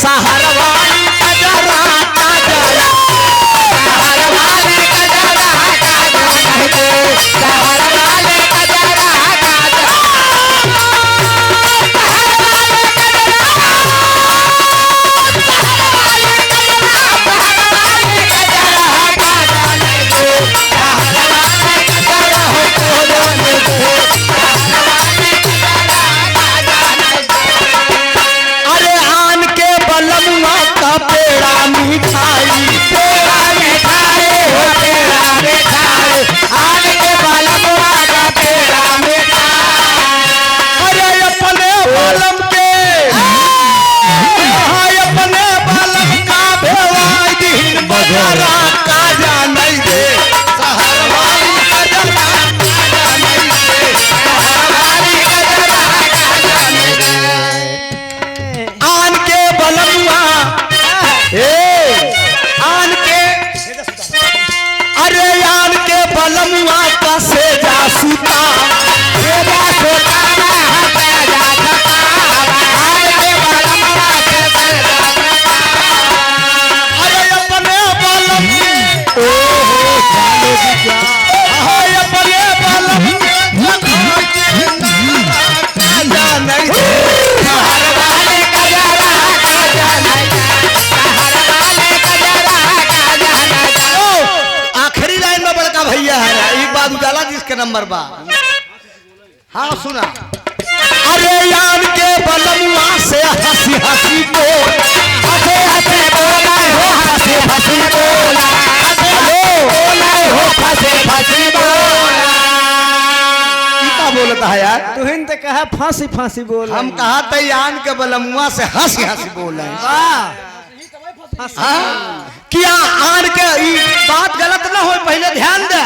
सहारवानी कजरा काजरा, सहारवानी कजरा काजरा नहीं दे, सहारवानी कजरा काजरा, अरे आन के बलमुआ का पेड़ा मिठाई, पेड़ा मिठाई हो पेड़ा मिठाई, आन के बलमुआ का पेड़ा मिठाई। अरे अपने बलम के अपने बलम का भेवाई दिन बजरा काजा नहीं दे, सहरवाली कजरा काजा नहीं दे, सहरवाली कजरा काजा नहीं दे। आन के बलमुआ आन के, अरे आन के बलमुआ का सेजा सूता, सेजा सूता सेजा छता, आन के बलमुआ के सेजा छता। अरे अपने बलम ओ हो जानो जी क्या, अरे अपने बलम काजा नहीं दे, सहरवाली कजरा काजा नहीं दे, सहरवाली कजरा काजा नहीं दे। आखिरी लाइन में बड़का भैया है, एक बात उजाला जिसके नंबर बा। हाँ सुना, अरे यान के बलमुआ से हंसी हंसी बोल, हंसे हंसे बोला हो हंसी हंसी बोला, बोला हो हंसे हंसी बोला। क्या बोलता है यार, तुहिन ते कहा फांसी फांसी बोल, हम कहा था यान के बलमुआ से हंसी हंसी बोल रहे हैं। वाह क्या आन के ई बात गलत ना हो, पहले ध्यान दे।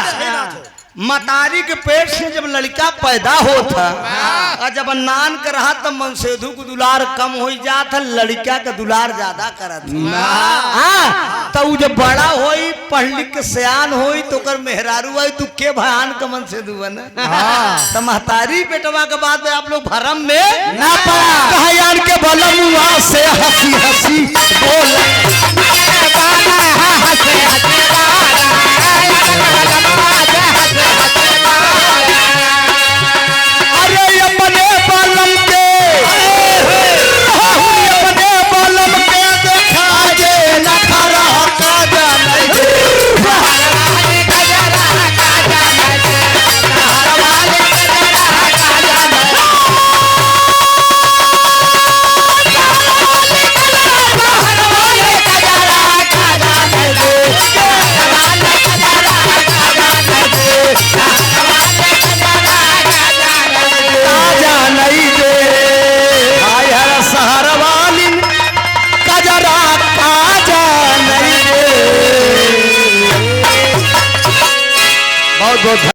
मतारी के पेट से जब लड़का पैदा होता और जब नान कर रहा तब मनसेधु को दुलार कम हो जाता, लड़का का दुलार ज्यादा करत तो उ जब बड़ा होई पढ़ लिख के सियान होई तो कर मेहरारू आई तू के भयान का मनसेधु बना। तो महतारी बेटवा के बाद में आप लोग भरम में ना पड़ा कहा यार के बलमुआ से हंसी हंसी